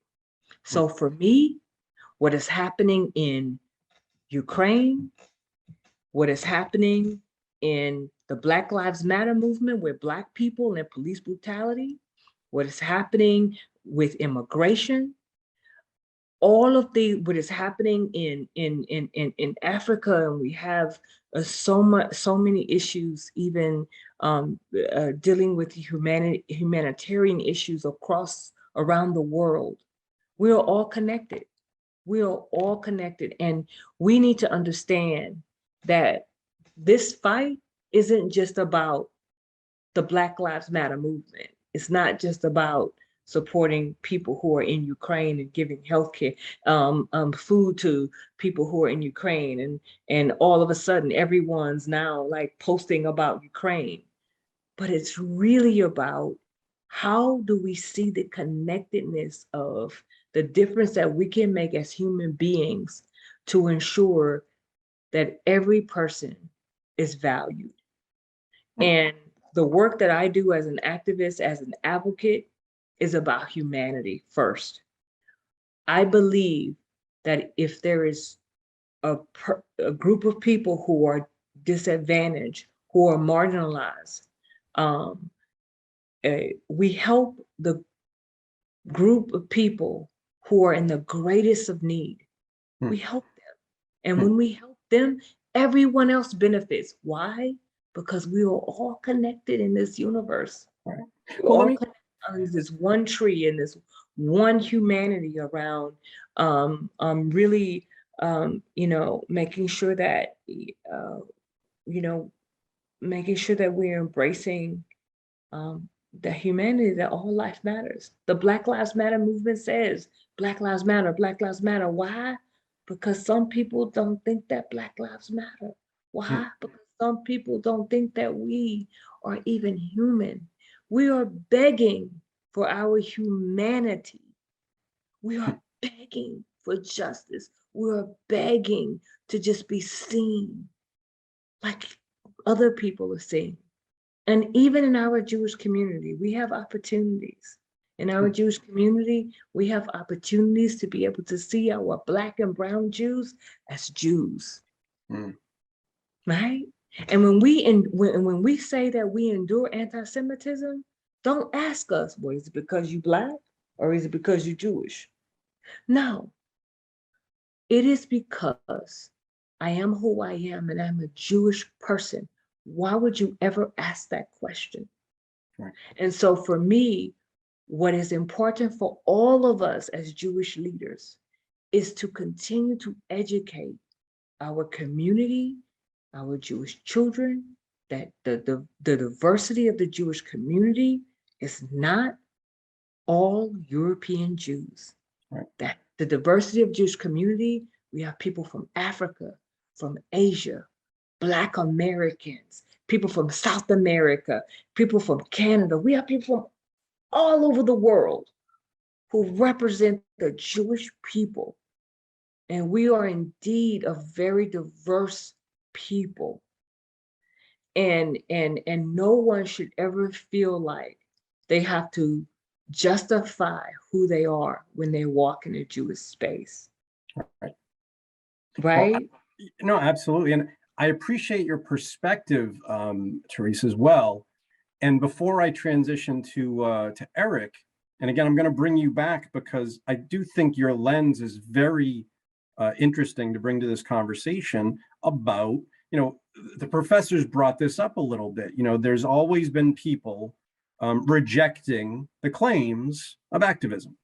So for me, what is happening in Ukraine, what is happening in the Black Lives Matter movement with Black people and police brutality, what is happening with immigration, all of what is happening in Africa, and we have so many issues, even dealing with humanitarian issues around the world. We are all connected. We are all connected, and we need to understand that this fight isn't just about the Black Lives Matter movement. It's not just about supporting people who are in Ukraine and giving healthcare, food to people who are in Ukraine, and all of a sudden everyone's now like posting about Ukraine. But it's really about how do we see the connectedness of the difference that we can make as human beings to ensure that every person is valued. And the work that I do as an activist, as an advocate, is about humanity first. I believe that if there is a group of people who are disadvantaged, who are marginalized, We help the group of people who are in the greatest of need. We help them. And when we help them, everyone else benefits. Why? Because we are all connected in this universe. Right. We're all connected under this one tree and this one humanity around really making sure that making sure that we're embracing the humanity, that all life matters. The Black Lives Matter movement says Black Lives Matter, Black Lives Matter. Why? Because some people don't think that Black lives matter. Why? Because some people don't think that we are even human. We are begging for our humanity. We are begging for justice. We are begging to just be seen like other people are seen. And even in our Jewish community, we have opportunities. In our Jewish community, we have opportunities to be able to see our Black and brown Jews as Jews, right? And when we say that we endure anti-Semitism, don't ask us, well, is it because you Black or is it because you're Jewish? No, it is because I am who I am and I'm a Jewish person. Why would you ever ask that question? Right. And so for me, what is important for all of us as Jewish leaders is to continue to educate our community, our Jewish children, that the diversity of the Jewish community is not all European Jews. Right. That the diversity of Jewish community, we have people from Africa, from Asia, Black Americans, people from South America, people from Canada. We have people from all over the world who represent the Jewish people. And we are indeed a very diverse people. And no one should ever feel like they have to justify who they are when they walk in a Jewish space. Right. Right? Well, no, absolutely. And I appreciate your perspective, Tarece, as well. And before I transition to Eric, and again, I'm going to bring you back because I do think your lens is very interesting to bring to this conversation about, the professors brought this up a little bit. There's always been people rejecting the claims of activism.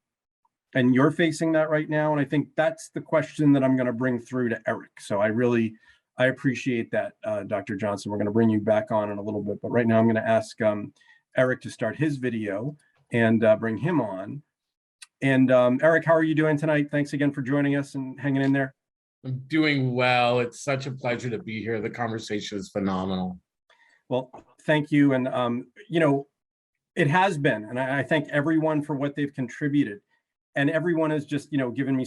And you're facing that right now. And I think that's the question that I'm going to bring through to Eric. So I appreciate that, Dr. Johnston. We're going to bring you back on in a little bit. But right now I'm going to ask Eric to start his video and bring him on. And Eric, how are you doing tonight? Thanks again for joining us and hanging in there. I'm doing well. It's such a pleasure to be here. The conversation is phenomenal. Well, thank you. And, it has been, and I thank everyone for what they've contributed. And everyone has just, given me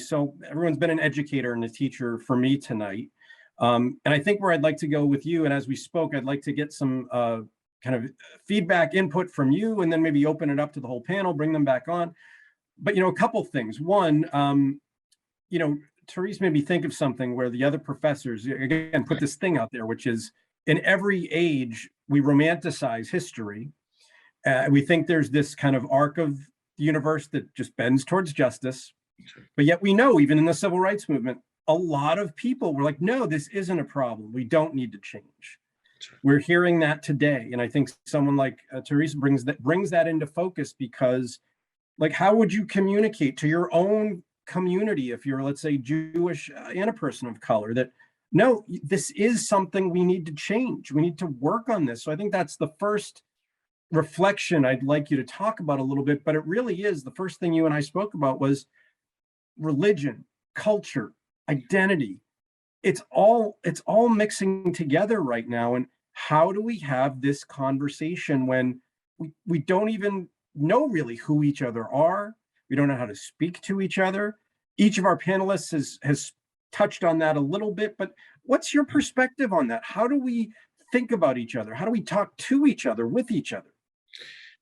everyone's been an educator and a teacher for me tonight. And I think where I'd like to go with you, and as we spoke, I'd like to get some kind of feedback input from you, and then maybe open it up to the whole panel, bring them back on. But, a couple things. One, Tarece made me think of something where the other professors, again, put this thing out there, which is in every age, we romanticize history. We think there's this kind of arc of the universe that just bends towards justice. But yet we know, even in the civil rights movement, a lot of people were like, no, this isn't a problem. We don't need to change. We're hearing that today. And I think someone like Tarece brings that into focus because, like, how would you communicate to your own community if you're, let's say, Jewish and a person of color that, no, this is something we need to change. We need to work on this. So I think that's the first reflection I'd like you to talk about a little bit, but it really is the first thing you and I spoke about was religion, culture, identity. It's all mixing together right now. And how do we have this conversation when we don't even know really who each other are? We don't know how to speak to each other. Each of our panelists has touched on that a little bit, but what's your perspective on that? How do we think about each other? How do we talk to each other, with each other?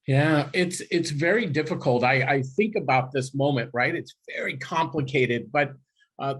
Yeah, it's very difficult. I think about this moment, right? It's very complicated, but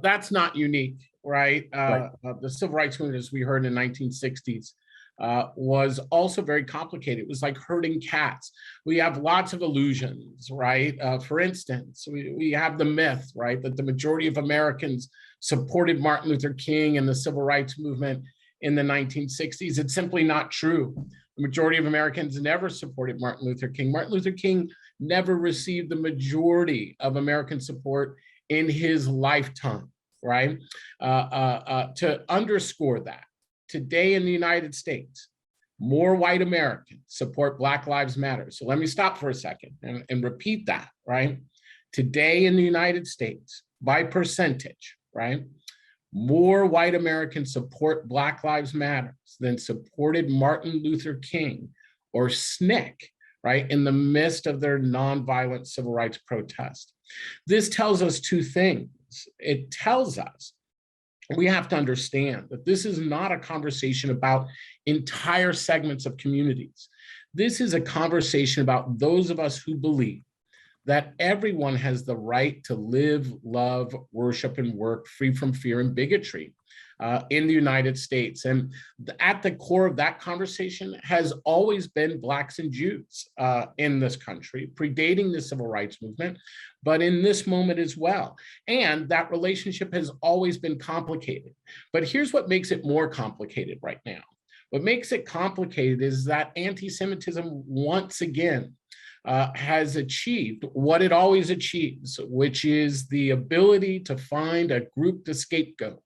that's not unique, right? The civil rights movement, as we heard in the 1960s, was also very complicated. It was like herding cats. We have lots of illusions, right? For instance, we have the myth, right, that the majority of Americans supported Martin Luther King and the civil rights movement in the 1960s. It's simply not true. The majority of Americans never supported Martin Luther King. Martin Luther King never received the majority of American support in his lifetime, right? To underscore that, today in the United States, more white Americans support Black Lives Matter. So let me stop for a second and repeat that, right? Today in the United States, by percentage, right? More white Americans support Black Lives Matter than supported Martin Luther King or SNCC, right, in the midst of their nonviolent civil rights protest. This tells us two things. It tells us we have to understand that this is not a conversation about entire segments of communities. This is a conversation about those of us who believe that everyone has the right to live, love, worship, and work free from fear and bigotry in the United States. And at the core of that conversation has always been Blacks and Jews in this country, predating the civil rights movement, but in this moment as well. And that relationship has always been complicated. But here's what makes it more complicated right now. What makes it complicated is that anti-Semitism once again has achieved what it always achieves, which is the ability to find a group to scapegoat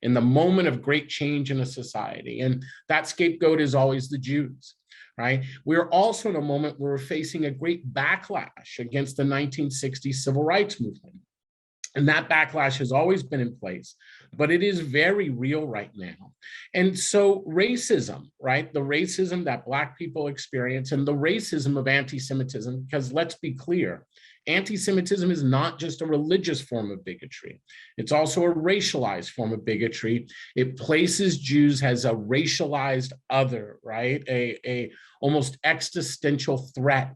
in the moment of great change in a society. And that scapegoat is always the Jews, right? We're also in a moment where we're facing a great backlash against the 1960s civil rights movement. And that backlash has always been in place, but it is very real right now. And so racism, right? The racism that Black people experience and the racism of anti-Semitism, because let's be clear, anti-Semitism is not just a religious form of bigotry. It's also a racialized form of bigotry. It places Jews as a racialized other, right? A almost existential threat.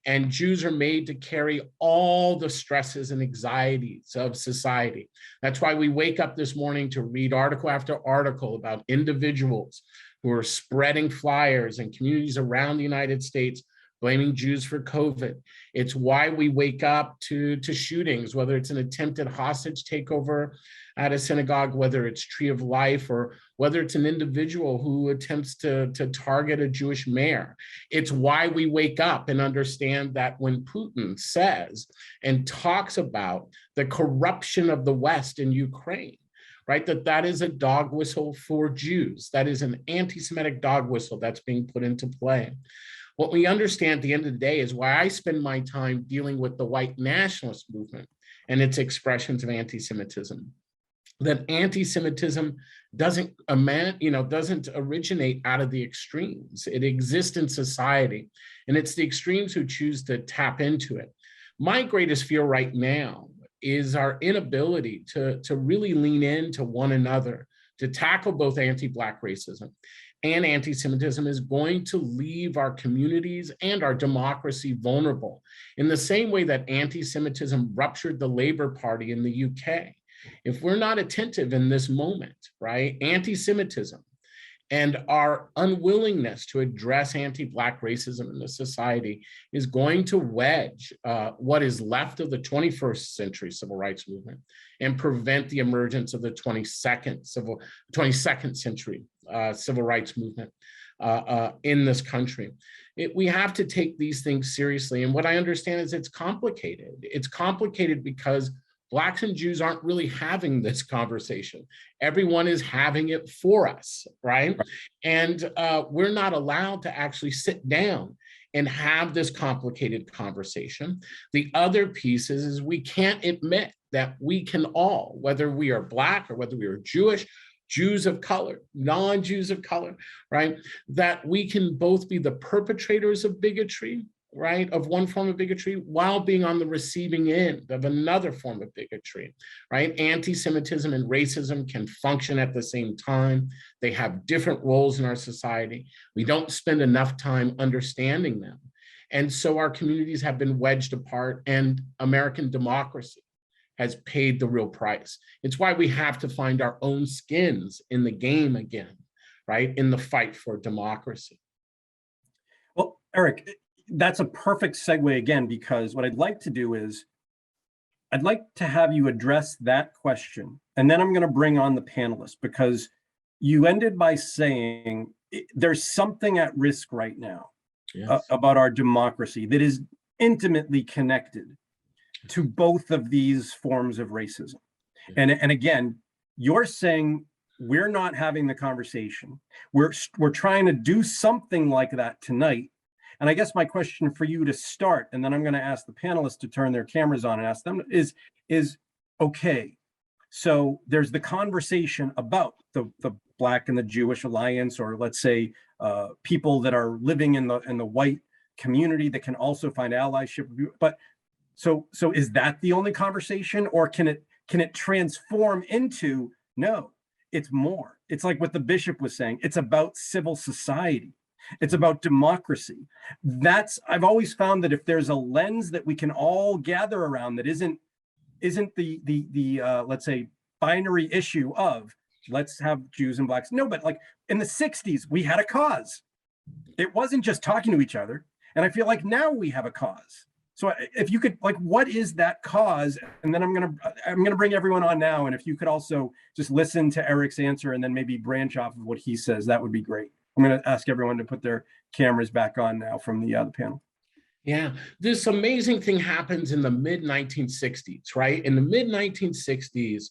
And Jews are made to carry all the stresses and anxieties of society. That's why we wake up this morning to read article after article about individuals who are spreading flyers in communities around the United States blaming Jews for COVID. It's why we wake up to shootings, whether it's an attempted hostage takeover at a synagogue, whether it's Tree of Life, or whether it's an individual who attempts to target a Jewish mayor. It's why we wake up and understand that when Putin says and talks about the corruption of the West in Ukraine, right, that is a dog whistle for Jews. That is an anti-Semitic dog whistle that's being put into play. What we understand at the end of the day is why I spend my time dealing with the white nationalist movement and its expressions of anti-Semitism. That anti-Semitism doesn't originate out of the extremes. It exists in society, and it's the extremes who choose to tap into it. My greatest fear right now is our inability to really lean into one another, to tackle both anti-Black racism and anti-Semitism is going to leave our communities and our democracy vulnerable in the same way that anti-Semitism ruptured the Labour Party in the UK. If we're not attentive in this moment, right, anti-Semitism and our unwillingness to address anti-Black racism in the society is going to wedge what is left of the 21st century civil rights movement and prevent the emergence of the 22nd century civil rights movement in this country. We have to take these things seriously. And what I understand is it's complicated. It's complicated because Blacks and Jews aren't really having this conversation. Everyone is having it for us, right? And we're not allowed to actually sit down and have this complicated conversation. The other piece is we can't admit that we can all, whether we are Black or whether we are Jewish, Jews of color, non-Jews of color, right? That we can both be the perpetrators of bigotry, right, of one form of bigotry while being on the receiving end of another form of bigotry, right? Anti-Semitism and racism can function at the same time. They have different roles in our society. We don't spend enough time understanding them. And so our communities have been wedged apart and American democracy has paid the real price. It's why we have to find our own skins in the game again, right, in the fight for democracy. Well, Eric, that's a perfect segue again, because what I'd like to do is I'd like to have you address that question, and then I'm going to bring on the panelists, because you ended by saying there's something at risk right now about our democracy that is intimately connected to both of these forms of racism. And again, you're saying we're not having the conversation. We're trying to do something like that tonight. And I guess my question for you to start, and then I'm going to ask the panelists to turn their cameras on and ask them, is okay, so there's the conversation about the Black and the Jewish alliance, or let's say people that are living in the white community that can also find allyship. But so is that the only conversation, or can it transform into, no, it's more? It's like what the bishop was saying. It's about civil society. It's about democracy. I've always found that if there's a lens that we can all gather around that isn't the let's say binary issue of let's have Jews and Blacks. No, but like in the 60s, we had a cause. It wasn't just talking to each other. And I feel like now we have a cause. So if you could, like, what is that cause? And then I'm gonna bring everyone on now. And if you could also just listen to Eric's answer and then maybe branch off of what he says, that would be great. I'm going to ask everyone to put their cameras back on now from the panel. Yeah, this amazing thing happens in the mid-1960s, right? In the mid-1960s,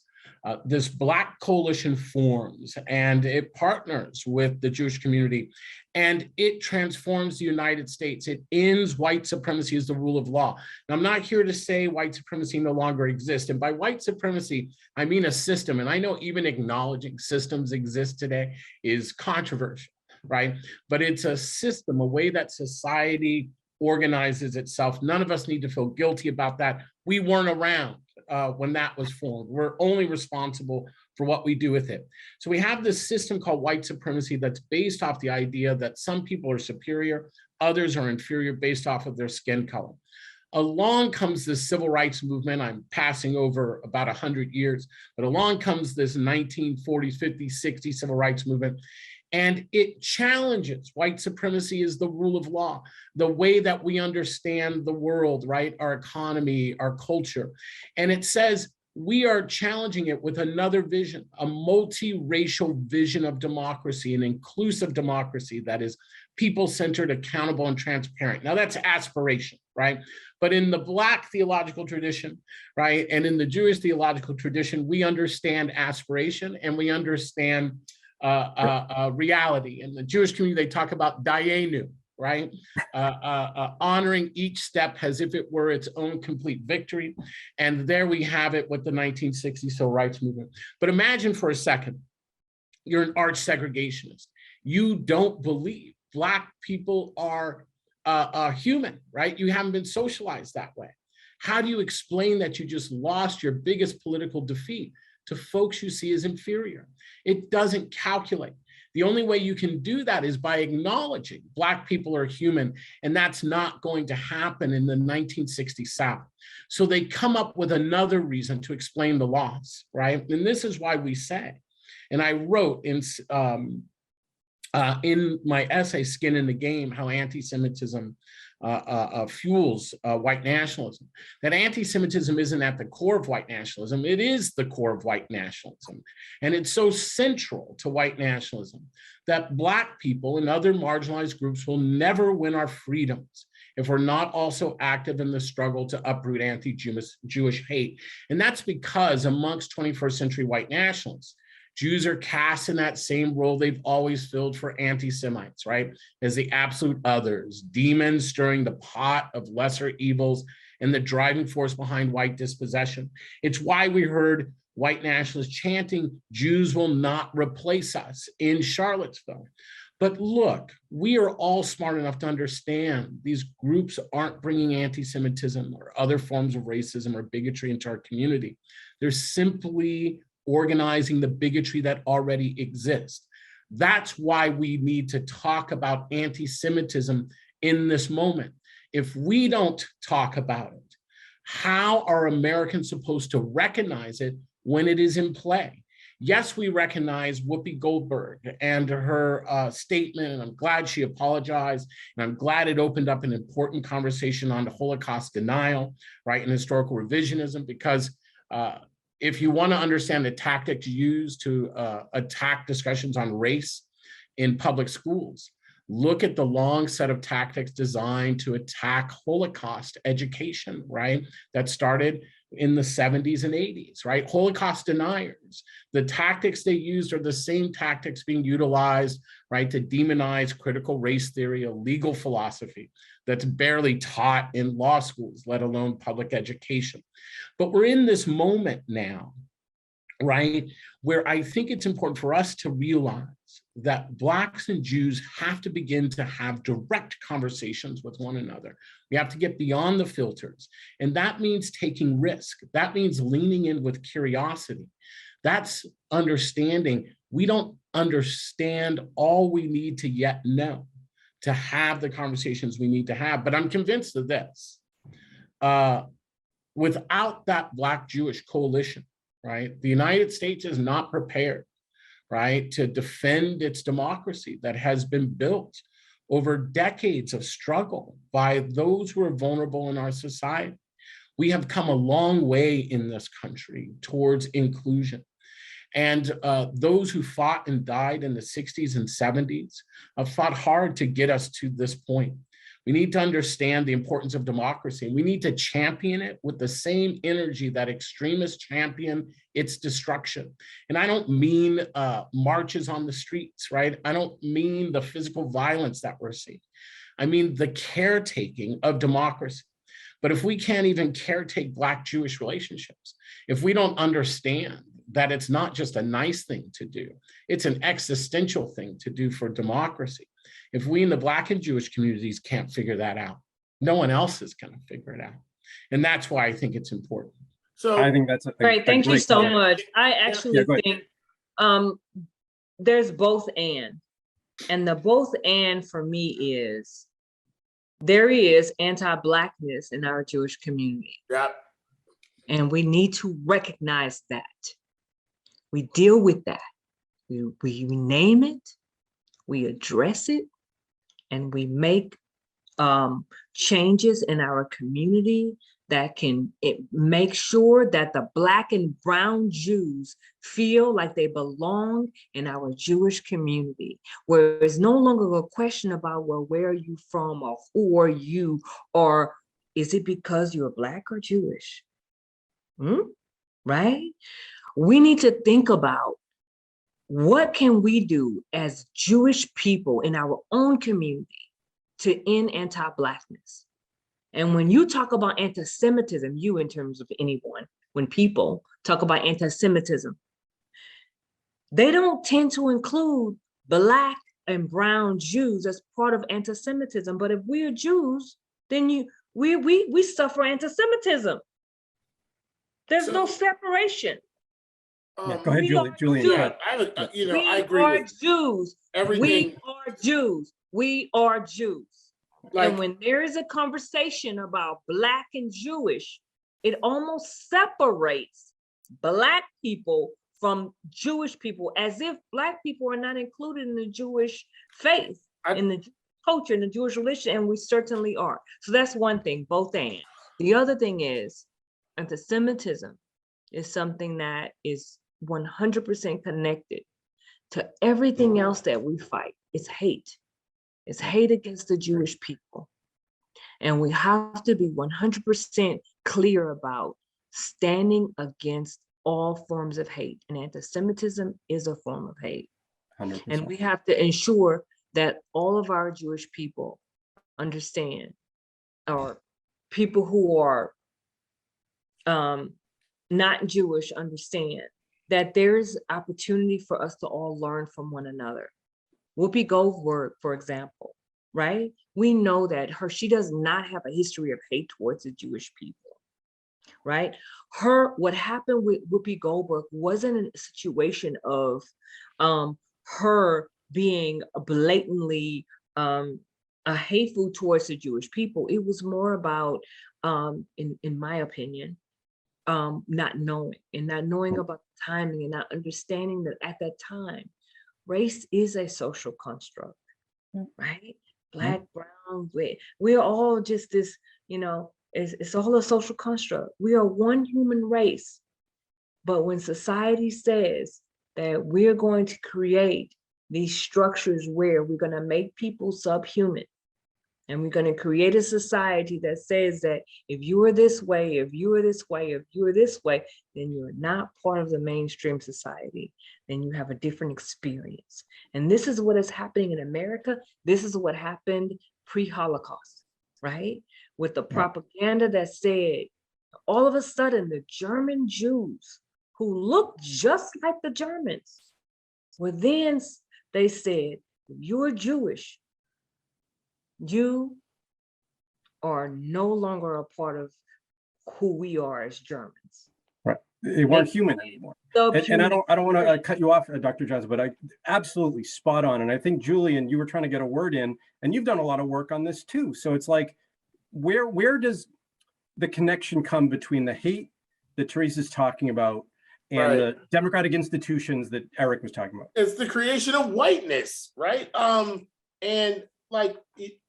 this Black coalition forms, and it partners with the Jewish community, and it transforms the United States. It ends white supremacy as the rule of law. Now, I'm not here to say white supremacy no longer exists. And by white supremacy, I mean a system. And I know even acknowledging systems exist today is controversial, right? But it's a system, a way that society organizes itself. None of us need to feel guilty about that. We weren't around when that was formed. We're only responsible for what we do with it. So we have this system called white supremacy that's based off the idea that some people are superior, others are inferior based off of their skin color. Along comes the civil rights movement. I'm passing over about 100 years, but along comes this 1940s, 50s, 60s civil rights movement. And it challenges white supremacy as the rule of law, the way that we understand the world, right? Our economy, our culture. And it says we are challenging it with another vision, a multiracial vision of democracy, an inclusive democracy that is people-centered, accountable, and transparent. Now that's aspiration, right? But in the Black theological tradition, right, and in the Jewish theological tradition, we understand aspiration and we understand reality. In the Jewish community, they talk about dayenu, right? Honoring each step as if it were its own complete victory. And there we have it with the 1960s civil rights movement. But imagine for a second, you're an arch segregationist. You don't believe Black people are human, right? You haven't been socialized that way. How do you explain that you just lost your biggest political defeat to folks you see as inferior? It doesn't calculate. The only way you can do that is by acknowledging Black people are human, and that's not going to happen in the 1960s South. So they come up with another reason to explain the loss, right? And this is why we say, and I wrote in my essay, Skin in the Game, how anti-Semitism fuels white nationalism, that anti-Semitism isn't at the core of white nationalism, it is the core of white nationalism. And it's so central to white nationalism that Black people and other marginalized groups will never win our freedoms if we're not also active in the struggle to uproot anti-Jewish hate. And that's because amongst 21st century white nationalists, Jews are cast in that same role they've always filled for anti-Semites, right? As the absolute others, demons stirring the pot of lesser evils and the driving force behind white dispossession. It's why we heard white nationalists chanting, "Jews will not replace us" in Charlottesville. But look, we are all smart enough to understand these groups aren't bringing anti-Semitism or other forms of racism or bigotry into our community. They're simply organizing the bigotry that already exists. That's why we need to talk about anti-Semitism in this moment. If we don't talk about it, how are Americans supposed to recognize it when it is in play? Yes, we recognize Whoopi Goldberg and her statement, and I'm glad she apologized, and I'm glad it opened up an important conversation on the Holocaust denial, right, and historical revisionism, because if you want to understand the tactics used to attack discussions on race in public schools, look at the long set of tactics designed to attack Holocaust education, right, that started in the 70s and 80s, right? Holocaust deniers, the tactics they used are the same tactics being utilized, right, to demonize critical race theory, a legal philosophy that's barely taught in law schools, let alone public education. But we're in this moment now, right, where I think it's important for us to realize that Blacks and Jews have to begin to have direct conversations with one another. We have to get beyond the filters. And that means taking risk. That means leaning in with curiosity. That's understanding we don't understand all we need to yet know to have the conversations we need to have. But I'm convinced of this. Without that Black-Jewish coalition, right, the United States is not prepared, right, to defend its democracy that has been built over decades of struggle by those who are vulnerable in our society. We have come a long way in this country towards inclusion. And those who fought and died in the 60s and 70s fought hard to get us to this point. We need to understand the importance of democracy. We need to champion it with the same energy that extremists champion its destruction. And I don't mean marches on the streets, right? I don't mean the physical violence that we're seeing. I mean the caretaking of democracy. But if we can't even caretake Black-Jewish relationships, if we don't understand that it's not just a nice thing to do, it's an existential thing to do for democracy. If we in the Black and Jewish communities can't figure that out, no one else is going to figure it out. And that's why I think it's important. So I think that's Great, thank you so comment. much. I actually go ahead. think there's both and the both and for me is there is anti-Blackness in our Jewish community. yeah, And we need to recognize that. We deal with that. We name it, we address it, and we make changes in our community that can make sure that the Black and brown Jews feel like they belong in our Jewish community, where it's no longer a question about, well, where are you from, or who are you, or is it because you're Black or Jewish? Right? We need to think about what can we do as Jewish people in our own community to end anti-Blackness. And when you talk about anti-Semitism, you in terms of anyone, when people talk about anti-Semitism, they don't tend to include Black and brown Jews as part of anti-Semitism. But if we're Jews, then we suffer anti-Semitism. There's no separation. Yeah, go ahead, Julian. Yeah, I agree with Jews. everything. We are Jews. We are Jews. Like, and when there is a conversation about Black and Jewish, it almost separates Black people from Jewish people, as if Black people are not included in the Jewish faith, in the culture, in the Jewish religion, and we certainly are. So that's one thing, both and. The other thing is, anti-Semitism is something that is 100% connected to everything else that we fight. It's hate. It's hate against the Jewish people. And we have to be 100% clear about standing against all forms of hate. And anti-Semitism is a form of hate. 100%. And we have to ensure that all of our Jewish people understand, or people who are not Jewish understand, that there's opportunity for us to all learn from one another. Whoopi Goldberg, for example, right? We know that she does not have a history of hate towards the Jewish people, right? What happened with Whoopi Goldberg wasn't a situation of her being blatantly hateful towards the Jewish people. It was more about, in my opinion, not knowing about the timing and not understanding that at that time, race is a social construct, right? Black, brown, we're all just this, it's all a social construct. We are one human race. But when society says that we're going to create these structures where we're going to make people subhuman, and we're going to create a society that says that if you are this way, if you are this way, if you are this way, then you're not part of the mainstream society. Then you have a different experience. And this is what is happening in America. This is what happened pre-Holocaust, right? With the propaganda that said, all of a sudden, the German Jews who looked just like the Germans were then, they said, if you're Jewish, you are no longer a part of who we are as Germans. Right. They weren't human anymore. And I don't want to cut you off, Dr. Johnston, but I absolutely spot on. And I think, Julian, you were trying to get a word in, and you've done a lot of work on this too. So it's like, where does the connection come between the hate that Tarece is talking about and the democratic institutions that Eric was talking about? It's the creation of whiteness, right? And like,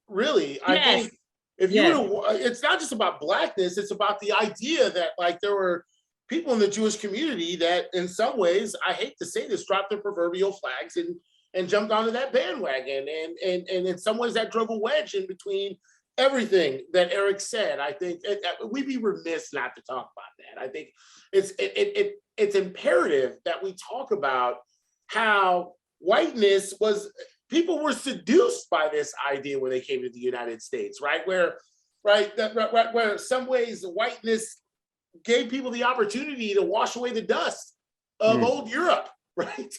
really, I think if you it's not just about blackness, it's about the idea that like there were people in the Jewish community that in some ways, I hate to say this, dropped their proverbial flags and jumped onto that bandwagon. And in some ways that drove a wedge in between everything that Eric said. I think we'd be remiss not to talk about that. I think it's imperative that we talk about how whiteness was, people were seduced by this idea when they came to the United States, right? Where in some ways whiteness gave people the opportunity to wash away the dust of old Europe, right?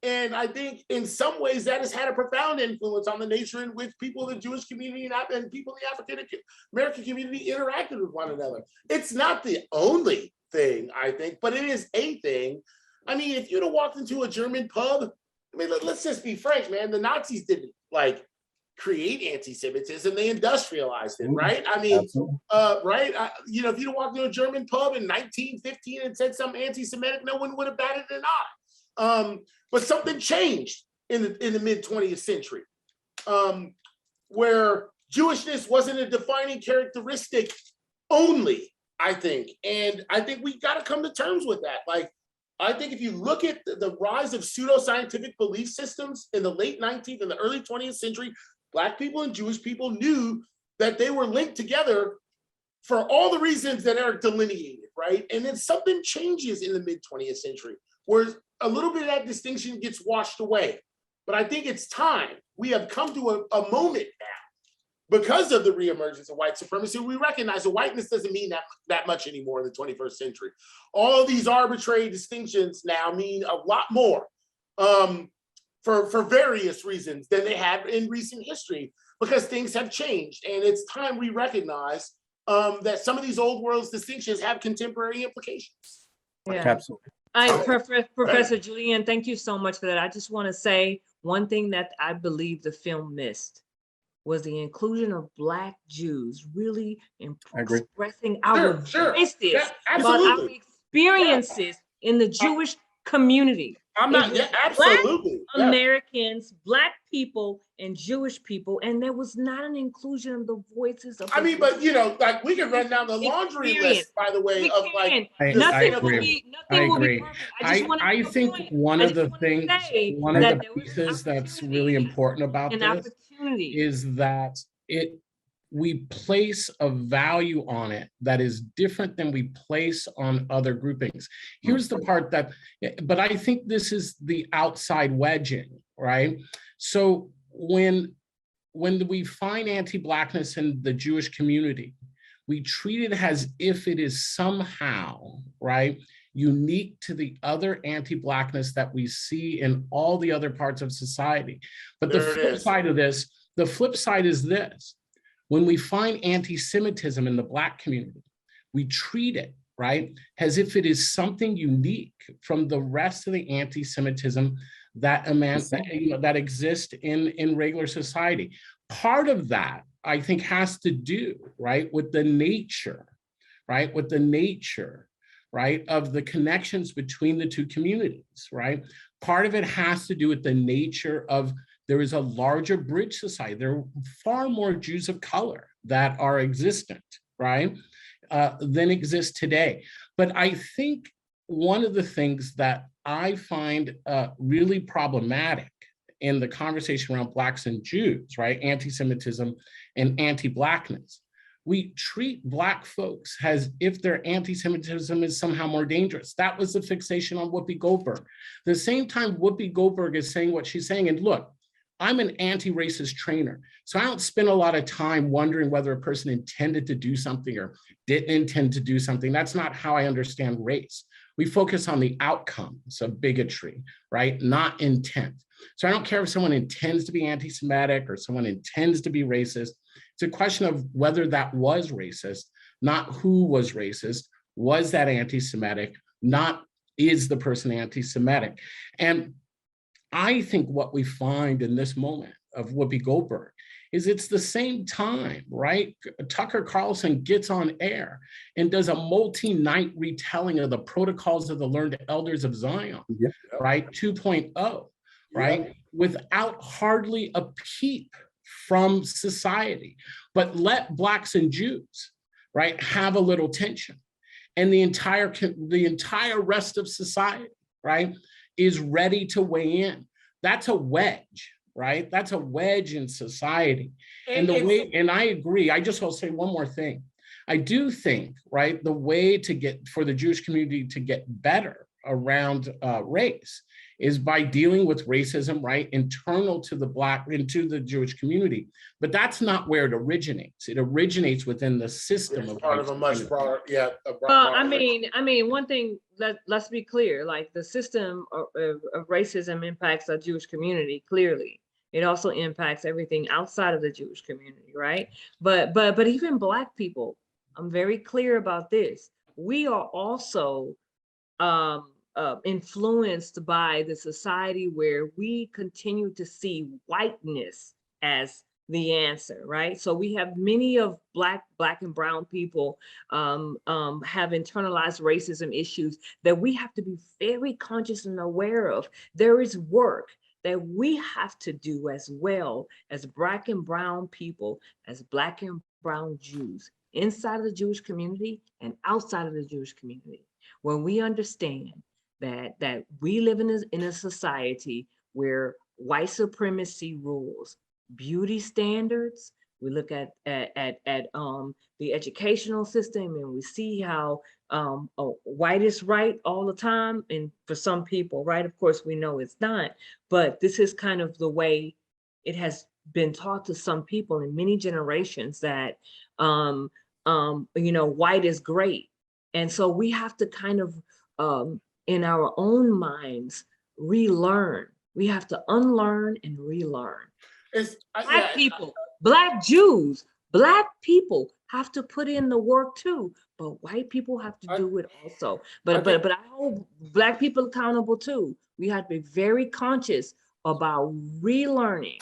And I think in some ways that has had a profound influence on the nature in which people in the Jewish community and people in the African American community interacted with one another. It's not the only thing, I think, but it is a thing. I mean, if you'd have walked into a German pub, I mean, let's just be frank, man, the Nazis didn't like create anti-Semitism, they industrialized it, right? I mean, if you'd have walked into a German pub in 1915 and said something anti-Semitic, no one would have batted an eye. But something changed in the mid 20th century, where Jewishness wasn't a defining characteristic only, I think. And I think we got to come to terms with that. Like, I think if you look at the rise of pseudoscientific belief systems in the late 19th and the early 20th century, Black people and Jewish people knew that they were linked together for all the reasons that Eric delineated, right? And then something changes in the mid 20th century, where a little bit of that distinction gets washed away. But I think it's time. We have come to a moment now, because of the reemergence of white supremacy, we recognize that whiteness doesn't mean that much anymore in the 21st century. All of these arbitrary distinctions now mean a lot more for various reasons than they have in recent history, because things have changed. And it's time we recognize that some of these old world's distinctions have contemporary implications. Yeah. Absolutely. Professor Julian, thank you so much for that. I just want to say one thing that I believe the film missed was the inclusion of Black Jews really expressing our voices about our experiences in the Jewish community. Absolutely. Black Americans, Black people, and Jewish people, and there was not an inclusion of the voices of. I mean, but like we can run down the laundry list, by the way, of like. I agree. I think one of the pieces that's really important about this is that we place a value on it that is different than we place on other groupings. Here's the part but I think this is the outside wedging, right? So when we find anti-Blackness in the Jewish community, we treat it as if it is somehow, right, unique to the other anti-Blackness that we see in all the other parts of society. But the flip side is this. When we find anti-Semitism in the Black community, we treat it, right, as if it is something unique from the rest of the anti-Semitism that exists in regular society. Part of that, I think, has to do, right, with the nature right, of the connections between the two communities, right? Part of it has to do with the nature of, there is a larger bridge society. There are far more Jews of color that are existent, right, than exist today. But I think one of the things that I find really problematic in the conversation around Blacks and Jews, right, anti-Semitism and anti-Blackness, we treat Black folks as if their anti-Semitism is somehow more dangerous. That was the fixation on Whoopi Goldberg. The same time Whoopi Goldberg is saying what she's saying, and look, I'm an anti-racist trainer, so I don't spend a lot of time wondering whether a person intended to do something or didn't intend to do something. That's not how I understand race. We focus on the outcomes of bigotry, right? Not intent. So I don't care if someone intends to be anti-Semitic or someone intends to be racist. It's a question of whether that was racist, not who was racist. Was that anti-Semitic? Not is the person anti-Semitic? And I think what we find in this moment of Whoopi Goldberg is it's the same time, right? Tucker Carlson gets on air and does a multi-night retelling of the Protocols of the Learned Elders of Zion, right? 2.0, right? Without hardly a peep from society, but let Blacks and Jews, right, have a little tension. And the entire rest of society, right, is ready to weigh in. That's a wedge, right? That's a wedge in society. And I agree, I just will say one more thing. I do think, right, the way to get, for the Jewish community to get better around race is by dealing with racism, right, internal to the Jewish community. But that's not where it originates. It originates within the system of part of a much broader, I mean, one thing, let's be clear, like the system of racism impacts the Jewish community, clearly. It also impacts everything outside of the Jewish community, right? But even Black people, I'm very clear about this. We are also influenced by the society where we continue to see whiteness as the answer, right? So we have many of Black and brown people have internalized racism issues that we have to be very conscious and aware of. There is work that we have to do as well as Black and brown people, as Black and brown Jews, inside of the Jewish community and outside of the Jewish community, when we understand that we live in a society where white supremacy rules, beauty standards. We look at the educational system and we see how white is right all the time, and for some people, right, of course we know it's not, but this is kind of the way it has been taught to some people in many generations, that white is great. And so we have to kind of in our own minds relearn. We have to unlearn and relearn. Black people, Black Jews, Black people have to put in the work too, but white people have to do it also. But I hold Black people accountable too. We have to be very conscious about relearning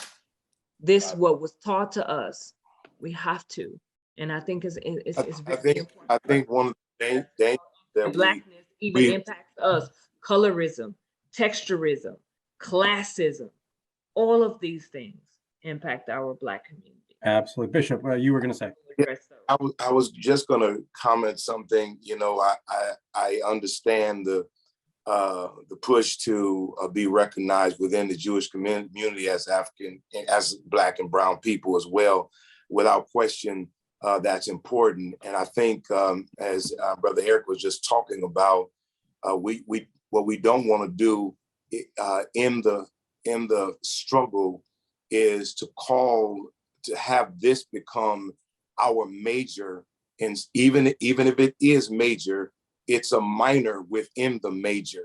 this, what was taught to us. We have to, and I think it's very important. I think one of the things that Blackness even impacts us. Colorism, texturism, classism, all of these things impact our Black community. Absolutely. Bishop, you were going to say. I was just going to comment something. I understand the push to be recognized within the Jewish community as Black and brown people as well. Without question, that's important. And I think, as Brother Eric was just talking about, what we don't want to do in the struggle is to have this become our major, and even if it is major, it's a minor within the major,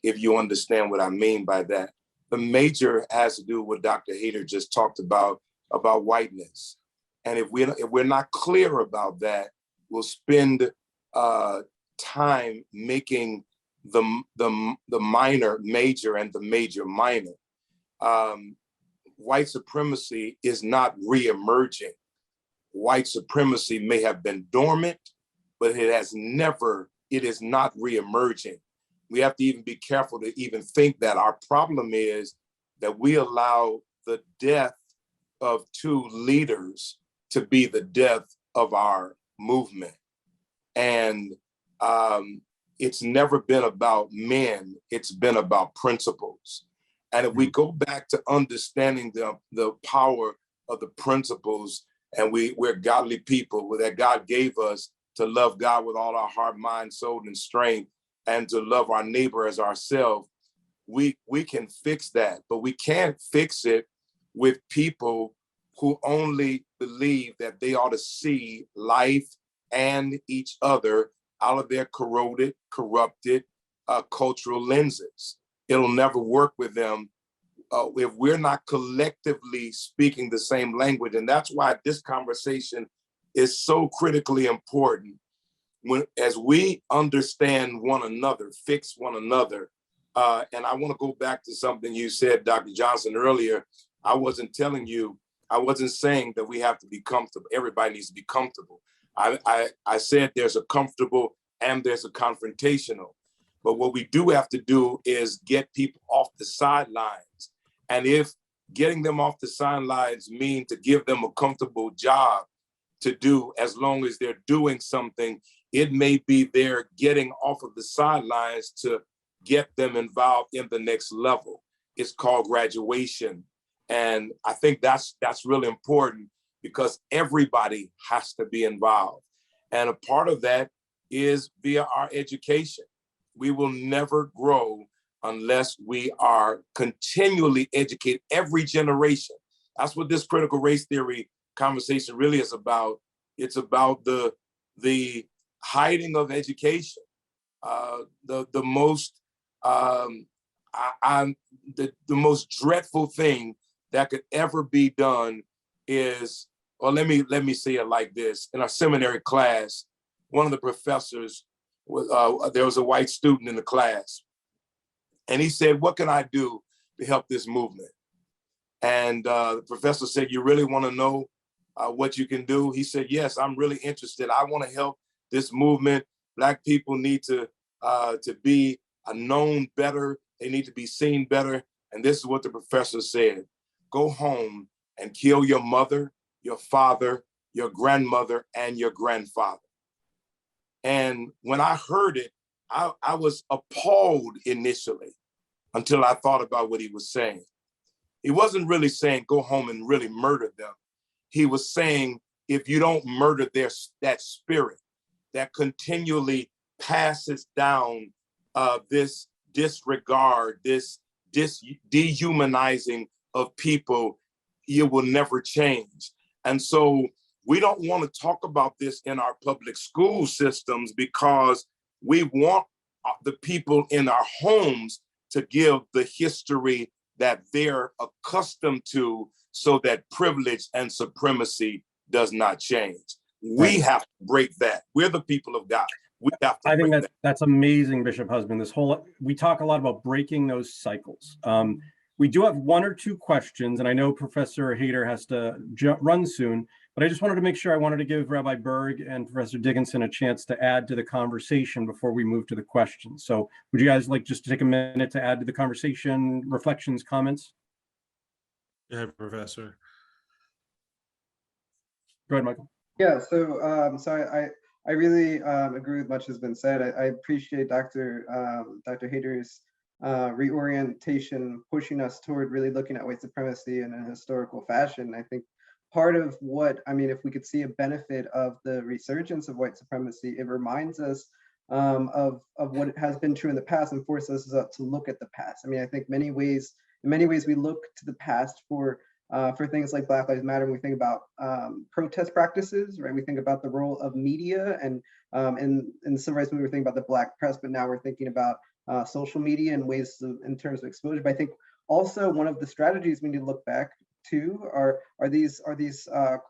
if you understand what I mean by that. The major has to do with what Dr. Hayter just talked about whiteness. And if we're not clear about that, we'll spend time making the minor major and the major minor. White supremacy is not re-emerging. White supremacy may have been dormant, but it has never it is not reemerging. We have to even be careful to even think that. Our problem is that we allow the death of two leaders to be the death of our movement. And it's never been about men, it's been about principles. And if we go back to understanding the power of the principles, and we're godly people that God gave us to love God with all our heart, mind, soul, and strength, and to love our neighbor as ourselves, we can fix that. But we can't fix it with people who only believe that they ought to see life and each other out of their corroded, corrupted cultural lenses. It'll never work with them if we're not collectively speaking the same language. And that's why this conversation is so critically important. As we understand one another, fix one another. And I want to go back to something you said, Dr. Johnston, earlier. I wasn't saying that we have to be comfortable. Everybody needs to be comfortable. I said there's a comfortable and there's a confrontational. But what we do have to do is get people off the sidelines. And if getting them off the sidelines means to give them a comfortable job to do, as long as they're doing something, it may be they're getting off of the sidelines to get them involved in the next level. It's called graduation. And I think that's really important, because everybody has to be involved. And a part of that is via our education. We will never grow unless we are continually educated every generation. That's what this critical race theory conversation really is about. It's about the hiding of education. The most dreadful thing that could ever be done is, or let me say it like this. In a seminary class, one of the professors, there was a white student in the class, and he said, "What can I do to help this movement?" And the professor said, "You really want to know what you can do?" He said, "Yes, I'm really interested. I want to help this movement. Black people need to be known better. They need to be seen better." And this is what the professor said: "Go home and kill your mother, your father, your grandmother, and your grandfather." And when I heard it, I was appalled initially, until I thought about what he was saying. He wasn't really saying go home and really murder them. He was saying, if you don't murder that spirit that continually passes down this disregard, this dehumanizing of people, you will never change. And so we don't want to talk about this in our public school systems, because we want the people in our homes to give the history that they're accustomed to, so that privilege and supremacy does not change. We have to break that. We're the people of God. We have to. I think that's amazing, Bishop Husband. We talk a lot about breaking those cycles. We do have one or two questions, and I know Professor Hayter has to run soon, but I just wanted to make sure I wanted to give Rabbi Berg and Professor Dickinson a chance to add to the conversation before we move to the questions. So would you guys like just to take a minute to add to the conversation, reflections, comments? Yeah, Professor. Go ahead, Michael. Yeah, so I really agree with much has been said. I appreciate Dr. Hayter's reorientation, pushing us toward really looking at white supremacy in a historical fashion. I think part of if we could see a benefit of the resurgence of white supremacy, it reminds us of what has been true in the past and forces us to look at the past. I think in many ways we look to the past for things like Black Lives Matter. When we think about protest practices, right? We think about the role of media, and in the civil rights movement, we're thinking about the Black press, but now we're thinking about social media and ways in terms of exposure. But I think also one of the strategies we need to look back to are these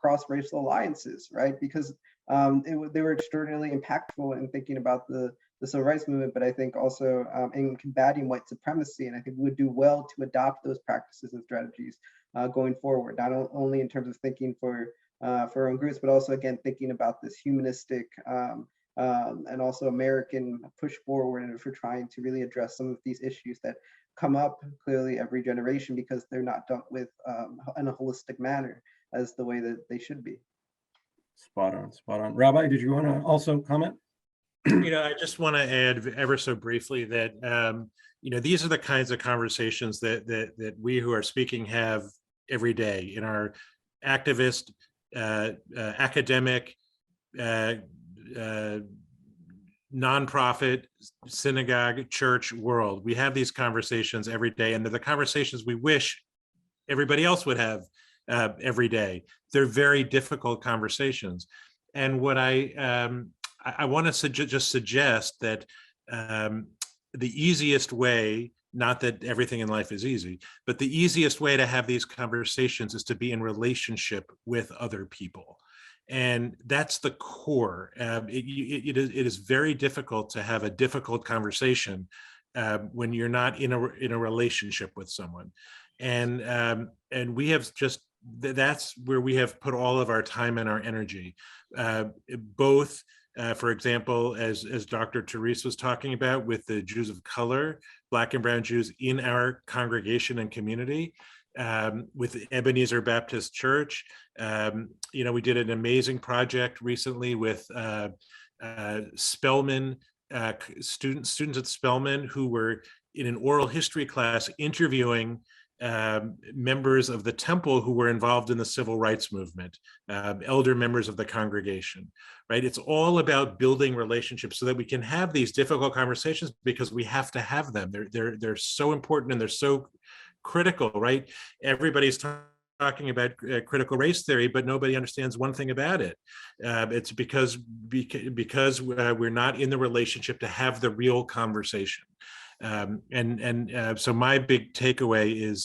cross-racial alliances, right? Because they were extraordinarily impactful in thinking about the civil rights movement, but I think also in combating white supremacy. And I think we would do well to adopt those practices and strategies going forward, not only in terms of thinking for our own groups, but also, again, thinking about this humanistic and also American push forward and for trying to really address some of these issues that come up clearly every generation because they're not dealt with in a holistic manner as the way that they should be. Spot on, spot on. Rabbi, did you want to also comment? I just want to add ever so briefly that these are the kinds of conversations that we who are speaking have every day in our activist, academic, nonprofit, synagogue, church world. We have these conversations every day, and they're the conversations we wish everybody else would have every day. They're very difficult conversations, and what I want to just suggest that the easiest way, not that everything in life is easy, but the easiest way to have these conversations is to be in relationship with other people. And that's the core. It is very difficult to have a difficult conversation when you're not in a relationship with someone. And we have just, that's where we have put all of our time and our energy, both for example, as Dr. Tarece was talking about, with the Jews of color, Black and Brown Jews in our congregation and community, with Ebenezer Baptist Church. We did an amazing project recently with Spelman, students at Spelman who were in an oral history class interviewing members of the Temple who were involved in the civil rights movement, elder members of the congregation, right? It's all about building relationships so that we can have these difficult conversations, because we have to have them. They're so important and they're so critical, right? Everybody's talking about critical race theory, but nobody understands one thing about it. It's because we're not in the relationship to have the real conversation. So my big takeaway is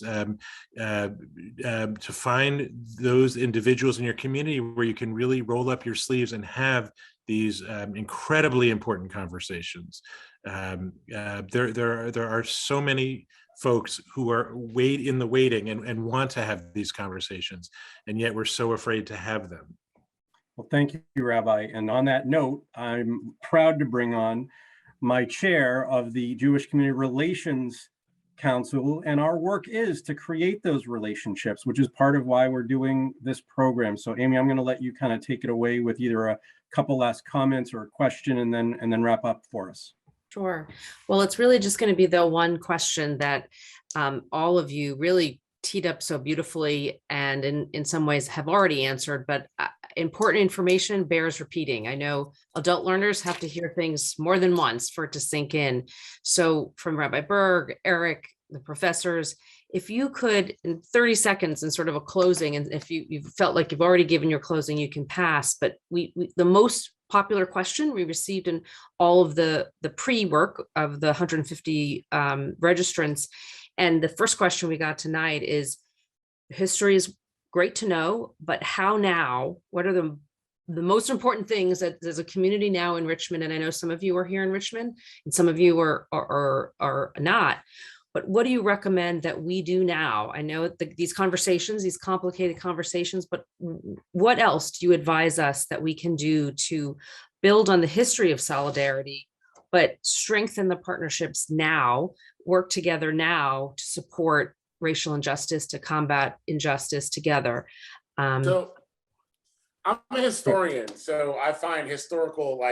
to find those individuals in your community where you can really roll up your sleeves and have these incredibly important conversations. There are so many folks who are in the waiting and want to have these conversations, and yet we're so afraid to have them. Well, thank you, Rabbi. And on that note, I'm proud to bring on my chair of the Jewish Community Relations Council, and our work is to create those relationships, which is part of why we're doing this program. So Amy, I'm going to let you kind of take it away with either a couple last comments or a question, and then wrap up for us. Sure. Well, it's really just going to be the one question that all of you really teed up so beautifully and in some ways have already answered, but important information bears repeating. I know adult learners have to hear things more than once for it to sink in. So from Rabbi Berg, Eric, the professors, if you could, in 30 seconds in sort of a closing, and if you felt like you've already given your closing, you can pass, but the most popular question we received in all of the pre-work of the 150 registrants. And the first question we got tonight is, history is great to know, but how now? What are the most important things that there's a community now in Richmond? And I know some of you are here in Richmond and some of you are not, but what do you recommend that we do now? I know these conversations, these complicated conversations, but what else do you advise us that we can do to build on the history of solidarity, but strengthen the partnerships now, work together now to support racial injustice, to combat injustice together? So I'm a historian, so I find historical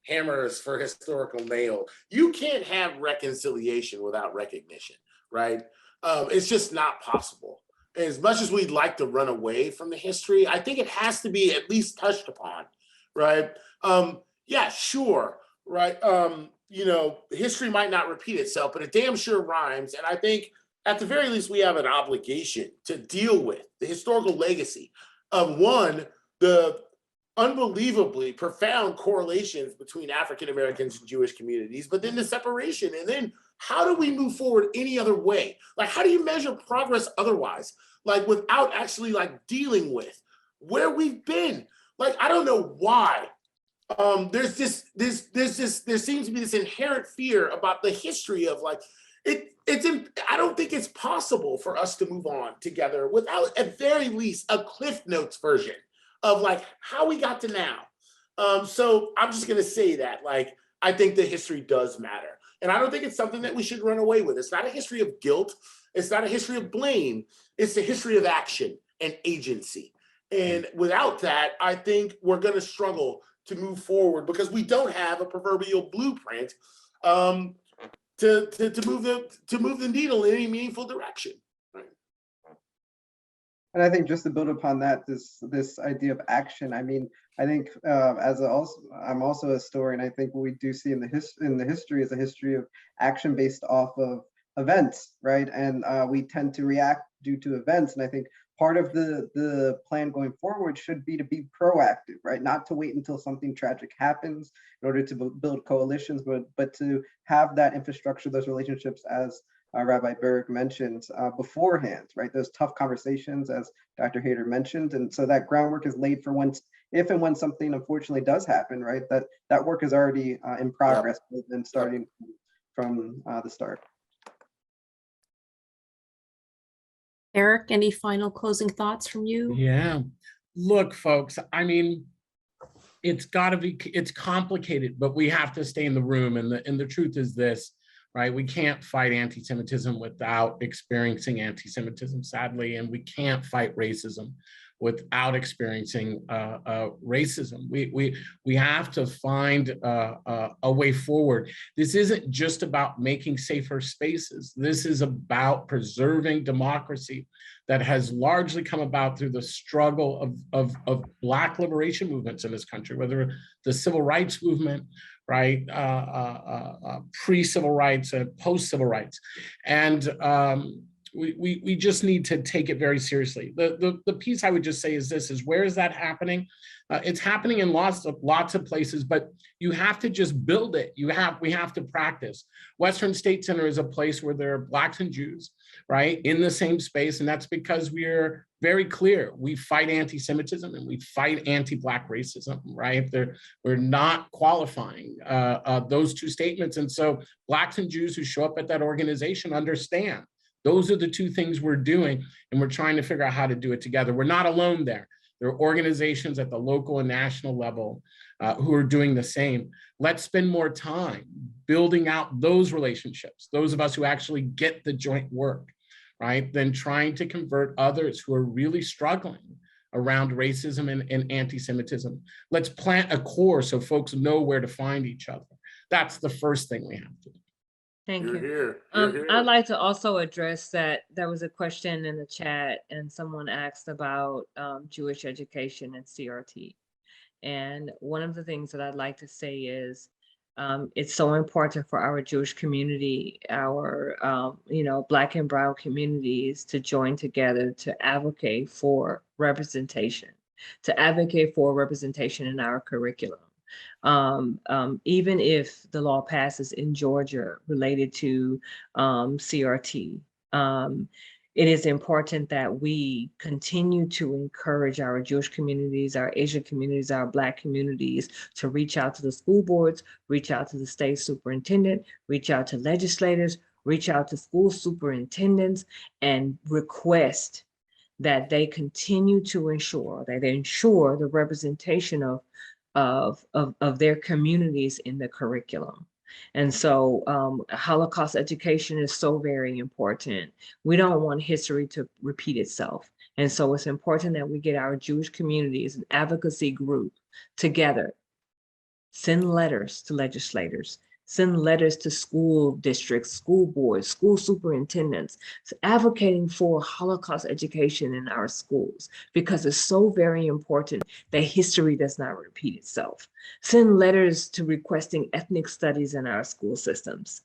hammers for historical nail. You can't have reconciliation without recognition, right? It's just not possible. As much as we'd like to run away from the history, I think it has to be at least touched upon, right? Yeah, sure, right? History might not repeat itself, but it damn sure rhymes. And I think at the very least, we have an obligation to deal with the historical legacy of the unbelievably profound correlations between African Americans and Jewish communities, but then the separation. And then how do we move forward any other way? How do you measure progress otherwise? Without actually dealing with where we've been. I don't know why. There seems to be this inherent fear about the history of I don't think it's possible for us to move on together without, at very least, a Cliff Notes version of how we got to now. So I'm just going to say that, like, I think the history does matter. And I don't think it's something that we should run away with. It's not a history of guilt. It's not a history of blame. It's a history of action and agency. And without that, I think we're going to struggle to move forward because we don't have a proverbial blueprint to move the needle in any meaningful direction. Right? And I think just to build upon that, this idea of action. I mean, I think I'm also a historian. I think what we do see in the history is a history of action based off of events, right? And we tend to react due to events. And I think part of the plan going forward should be to be proactive, right? Not to wait until something tragic happens in order to build coalitions, but to have that infrastructure, those relationships, as Rabbi Berg mentioned beforehand, right? Those tough conversations, as Dr. Hayter mentioned. And so that groundwork is laid for if and when something unfortunately does happen, right? That work is already in progress and starting from the start. Eric, any final closing thoughts from you? Yeah. Look, folks, I mean, it's complicated, but we have to stay in the room. And the truth is this, right? We can't fight anti-Semitism without experiencing anti-Semitism, sadly, and we can't fight racism without experiencing racism. We have to find a way forward. This isn't just about making safer spaces. This is about preserving democracy that has largely come about through the struggle of Black liberation movements in this country, whether the civil rights movement, right, pre-civil rights and post-civil rights. And we just need to take it very seriously. The piece I would just say is this, is where is that happening? It's happening in lots of places, but you have to just build it. We have to practice. Western State Center is a place where there are Blacks and Jews, right, in the same space. And that's because we're very clear. We fight anti-Semitism and we fight anti-Black racism, right? We're not qualifying those two statements. And so Blacks and Jews who show up at that organization understand those are the two things we're doing, and we're trying to figure out how to do it together. We're not alone there. There are organizations at the local and national level who are doing the same. Let's spend more time building out those relationships, those of us who actually get the joint work, right? Than trying to convert others who are really struggling around racism and anti-Semitism. Let's plant a core so folks know where to find each other. That's the first thing we have to do. Thank You're you. here. You're here. I'd like to also address that there was a question in the chat and someone asked about Jewish education and CRT. And one of the things that I'd like to say is it's so important for our Jewish community, our Black and Brown communities to join together to advocate for representation, in our curriculum. Even if the law passes in Georgia related to CRT, it is important that we continue to encourage our Jewish communities, our Asian communities, our Black communities to reach out to the school boards, reach out to the state superintendent, reach out to legislators, reach out to school superintendents, and request that they continue to ensure the representation of their communities in the curriculum. And so Holocaust education is so very important. We don't want history to repeat itself. And so it's important that we get our Jewish communities, an advocacy group together, send letters to legislators, send letters to school districts, school boards, school superintendents, advocating for Holocaust education in our schools, because it's so very important that history does not repeat itself. Send letters to requesting ethnic studies in our school systems.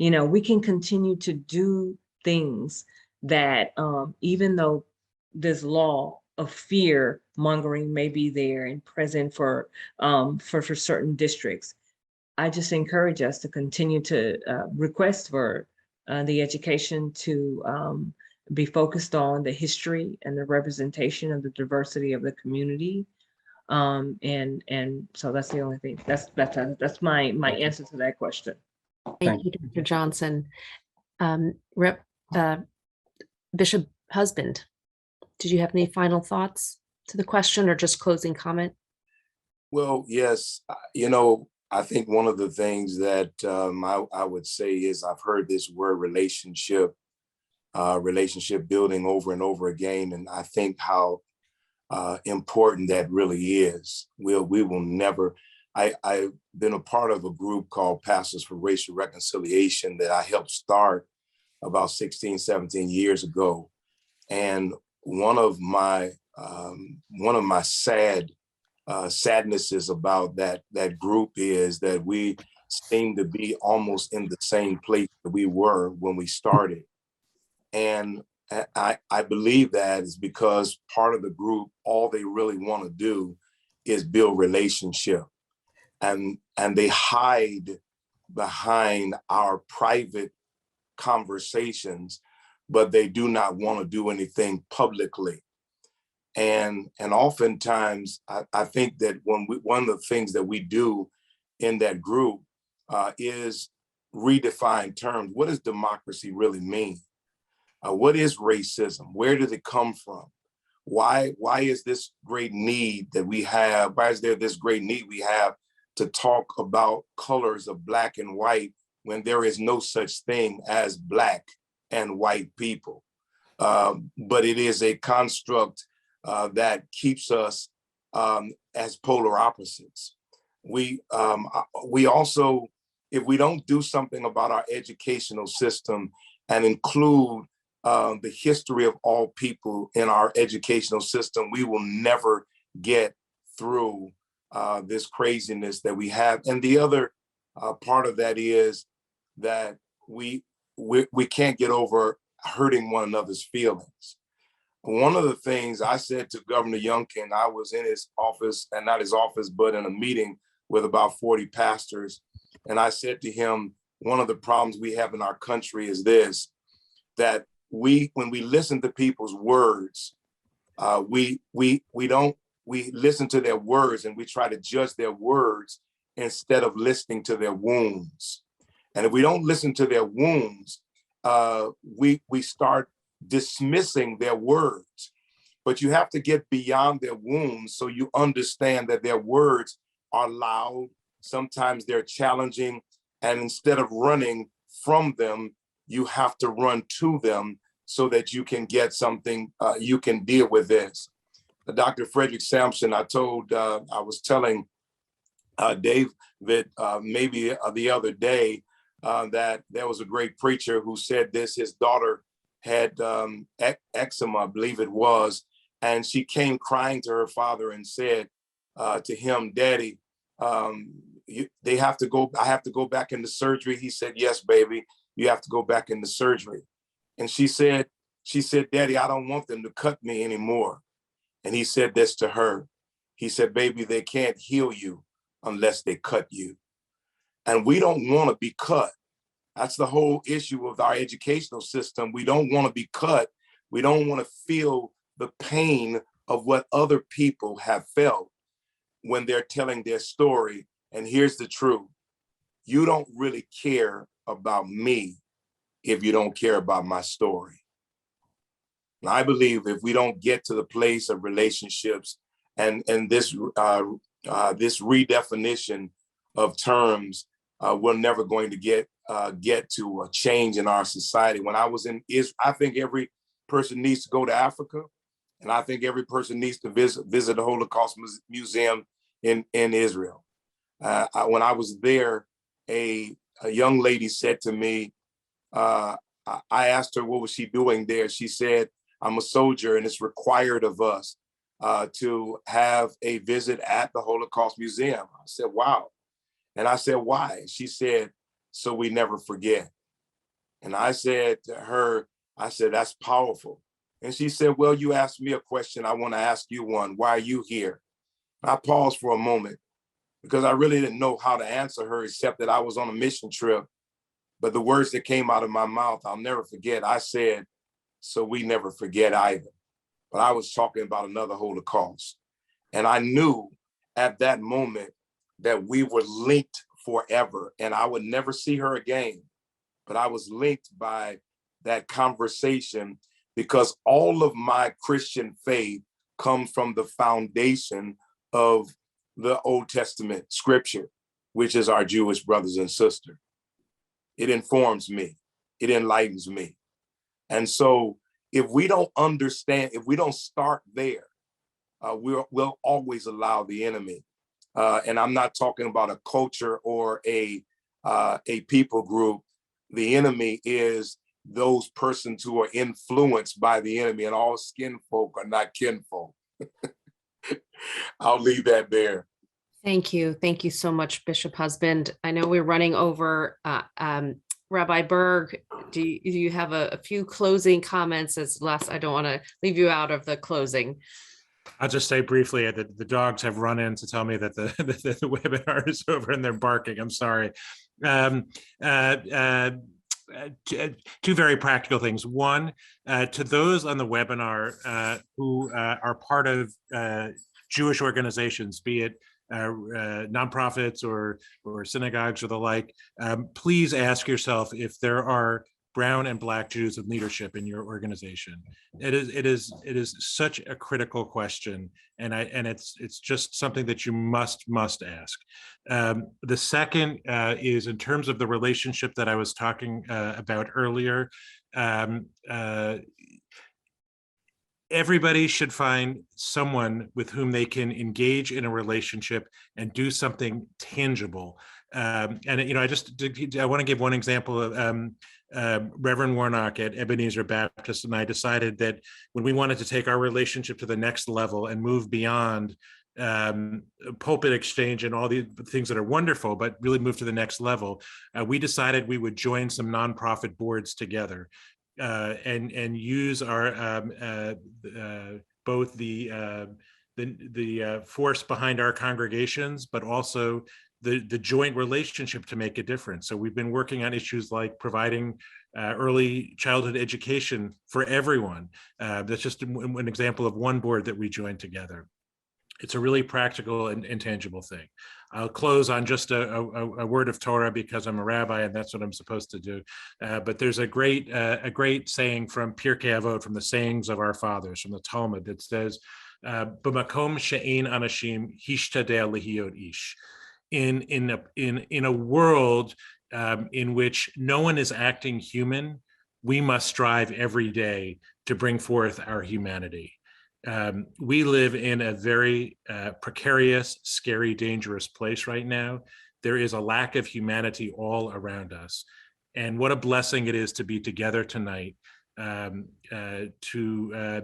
We can continue to do things that even though this law of fear mongering may be there and present for certain districts, I just encourage us to continue to request for the education to be focused on the history and the representation of the diversity of the community. And so that's the only thing. That's my answer to that question. Thank you, Dr. Johnson. Bishop Husband, did you have any final thoughts to the question or just closing comment? Well, yes, I think one of the things that I would say is I've heard this word relationship building over and over again, and I think how important that really is. We will never. I've been a part of a group called Pastors for Racial Reconciliation that I helped start about 16, 17 years ago, and one of my sadnesses about that group is that we seem to be almost in the same place that we were when we started. And I believe that is because part of the group, all they really want to do is build relationship. And they hide behind our private conversations, but they do not want to do anything publicly. And oftentimes, I think that one of the things that we do in that group is redefine terms. What does democracy really mean? What is racism? Where did it come from? Why is this great need that we have? Why is there this great need we have to talk about colors of black and white when there is no such thing as black and white people? But it is a construct that keeps us as polar opposites. We also, if we don't do something about our educational system and include the history of all people in our educational system, we will never get through this craziness that we have. And the other part of that is that we can't get over hurting one another's feelings. One of the things I said to Governor Youngkin, I was in his office, and not his office, but in a meeting with about 40 pastors. And I said to him, one of the problems we have in our country is this, that when we listen to people's words, we listen to their words and we try to judge their words instead of listening to their wounds. And if we don't listen to their wounds, we start dismissing their words. But you have to get beyond their wounds so you understand that their words are loud. Sometimes they're challenging. And instead of running from them, you have to run to them so that you can get something, you can deal with this. Dr. Frederick Sampson, I was telling David maybe the other day that there was a great preacher who said this. His daughter had eczema, I believe it was, and she came crying to her father and said to him, "Daddy, I have to go back into surgery." He said, "Yes, baby, you have to go back into surgery." And she said, "Daddy, I don't want them to cut me anymore." And he said this to her. He said, "Baby, they can't heal you unless they cut you." And we don't want to be cut. That's the whole issue of our educational system. We don't want to be cut. We don't want to feel the pain of what other people have felt when they're telling their story. And here's the truth. You don't really care about me if you don't care about my story. And I believe if we don't get to the place of relationships and this redefinition of terms, we're never going to get to a change in our society. When I was in Israel, I think every person needs to go to Africa, and I think every person needs to visit the Holocaust Museum in Israel. When I was there, a young lady said to me, I asked her what was she doing there. She said, "I'm a soldier, and it's required of us to have a visit at the Holocaust Museum." I said, "Wow." And I said, "Why?" She said, "So we never forget." And I said to her, "That's powerful." And she said, "Well, you asked me a question. I want to ask you one. Why are you here?" And I paused for a moment because I really didn't know how to answer her except that I was on a mission trip. But the words that came out of my mouth, I'll never forget. I said, "So we never forget either." But I was talking about another Holocaust. And I knew at that moment that we were linked forever and I would never see her again. But I was linked by that conversation because all of my Christian faith comes from the foundation of the Old Testament scripture, which is our Jewish brothers and sisters. It informs me. It enlightens me. And so if we don't understand, if we don't start there, we'll always allow the enemy. And I'm not talking about a culture or a people group. The enemy is those persons who are influenced by the enemy, and all skin folk are not kinfolk. I'll leave that there. Thank you. Thank you so much, Bishop Husband. I know we're running over. Rabbi Berg, do you have a few closing comments as last? I don't want to leave you out of the closing. I'll just say briefly that the dogs have run in to tell me that the webinar is over and they're barking. I'm sorry. Two very practical things. One, to those on the webinar who are part of Jewish organizations, be it nonprofits or synagogues or the like, please ask yourself if there are brown and Black Jews in leadership in your organization. It is such a critical question, and it's just something that you must ask. The second is in terms of the relationship that I was talking about earlier. Everybody should find someone with whom they can engage in a relationship and do something tangible. And I want to give one example of Reverend Warnock at Ebenezer Baptist and I decided that when we wanted to take our relationship to the next level and move beyond pulpit exchange and all the things that are wonderful, but really move to the next level, we decided we would join some nonprofit boards together and use our both the force behind our congregations, but also the joint relationship to make a difference. So we've been working on issues like providing early childhood education for everyone. That's just an example of one board that we joined together. It's a really practical and intangible thing. I'll close on just a word of Torah because I'm a rabbi and that's what I'm supposed to do. But there's a great saying from Pirkei Avot, from the sayings of our fathers, from the Talmud, that says, "B'makom she'ein anashim hishtadel lihiyot ish." In a world in which no one is acting human, we must strive every day to bring forth our humanity. We live in a very precarious, scary, dangerous place right now. There is a lack of humanity all around us. And what a blessing it is to be together tonight, to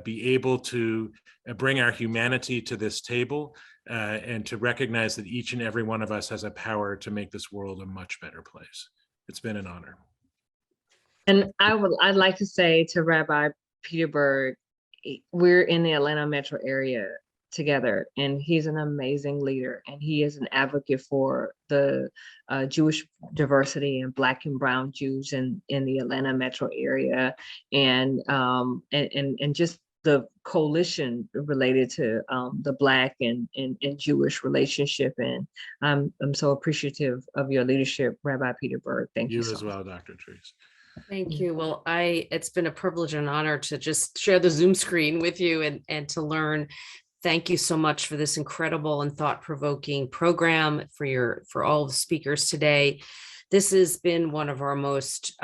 be able to bring our humanity to this table and to recognize that each and every one of us has a power to make this world a much better place. It's been an honor. And I'd like to say to Rabbi Peter Berg, we're in the Atlanta metro area together, and he's an amazing leader, and he is an advocate for the Jewish diversity and Black and brown Jews in the Atlanta metro area, and just the coalition related to the Black and Jewish relationship. And I'm so appreciative of your leadership, Rabbi Peter Berg. Thank you You so as well, much. Dr. Tarece. Thank you. Well, it's been a privilege and honor to just share the Zoom screen with you and to learn. Thank you so much for this incredible and thought-provoking program, for all the speakers today. This has been one of our most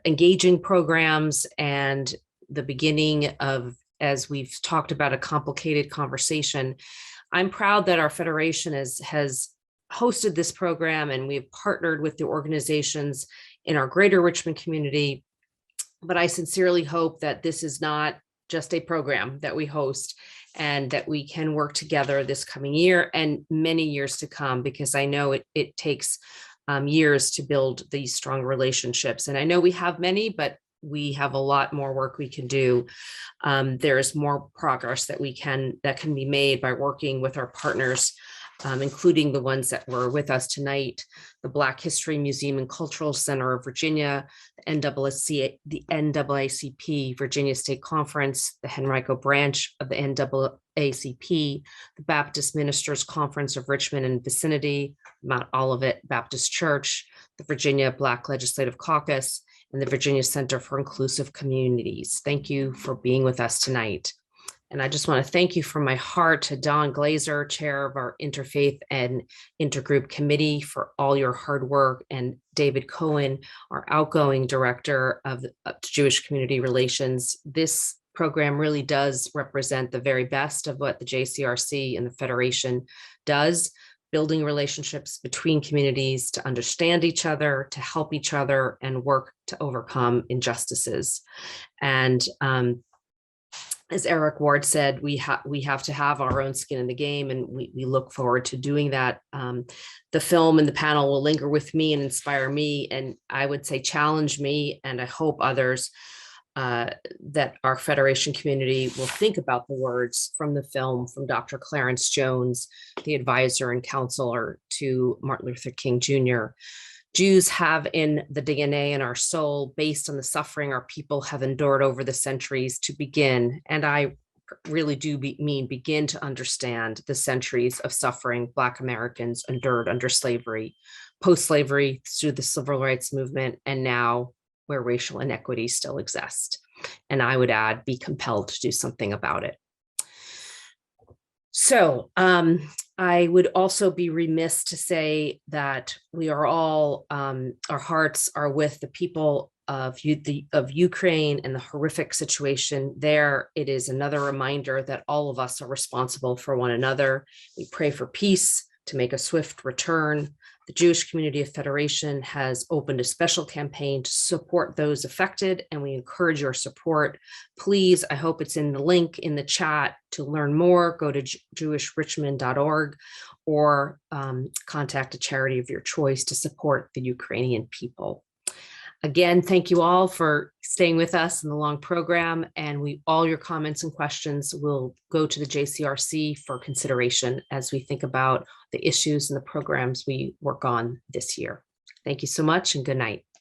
engaging programs and the beginning of, as we've talked about, a complicated conversation. I'm proud that our federation has hosted this program, and we've partnered with the organizations in our greater Richmond community. But I sincerely hope that this is not just a program that we host, and that we can work together this coming year and many years to come, because I know it takes years to build these strong relationships. And I know we have many, but we have a lot more work we can do. There is more progress that can be made by working with our partners, including the ones that were with us tonight: the Black History Museum and Cultural Center of Virginia, the NAACP Virginia State Conference, the Henrico branch of the NAACP, the Baptist Ministers Conference of Richmond and vicinity, Mount Olivet Baptist Church, the Virginia Black Legislative Caucus, and the Virginia Center for Inclusive Communities. Thank you for being with us tonight. And I just want to thank you from my heart to Don Glazer, chair of our Interfaith and Intergroup Committee, for all your hard work, and David Cohen, our outgoing director of Jewish Community Relations. This program really does represent the very best of what the JCRC and the Federation does, building relationships between communities to understand each other, to help each other, and work to overcome injustices. And as Eric Ward said, we have to have our own skin in the game, and we look forward to doing that. The film and the panel will linger with me and inspire me, and I would say challenge me, and I hope others, that our Federation community will think about the words from the film from Dr. Clarence Jones, the advisor and counselor to Martin Luther King Jr. Jews have in the DNA in our soul, based on the suffering our people have endured over the centuries, to begin, and I really do mean begin, to understand the centuries of suffering Black Americans endured under slavery, post-slavery, through the civil rights movement, and now where racial inequities still exist. And I would add, be compelled to do something about it. So I would also be remiss to say that we are all, our hearts are with the people of Ukraine and the horrific situation there. It is another reminder that all of us are responsible for one another. We pray for peace, to make a swift return. The Jewish Community of Federation has opened a special campaign to support those affected, and we encourage your support. Please, I hope it's in the link in the chat. To learn more, go to jewishrichmond.org or contact a charity of your choice to support the Ukrainian people. Again, thank you all for staying with us in the long program, and all your comments and questions will go to the JCRC for consideration as we think about the issues and the programs we work on this year. Thank you so much, and good night.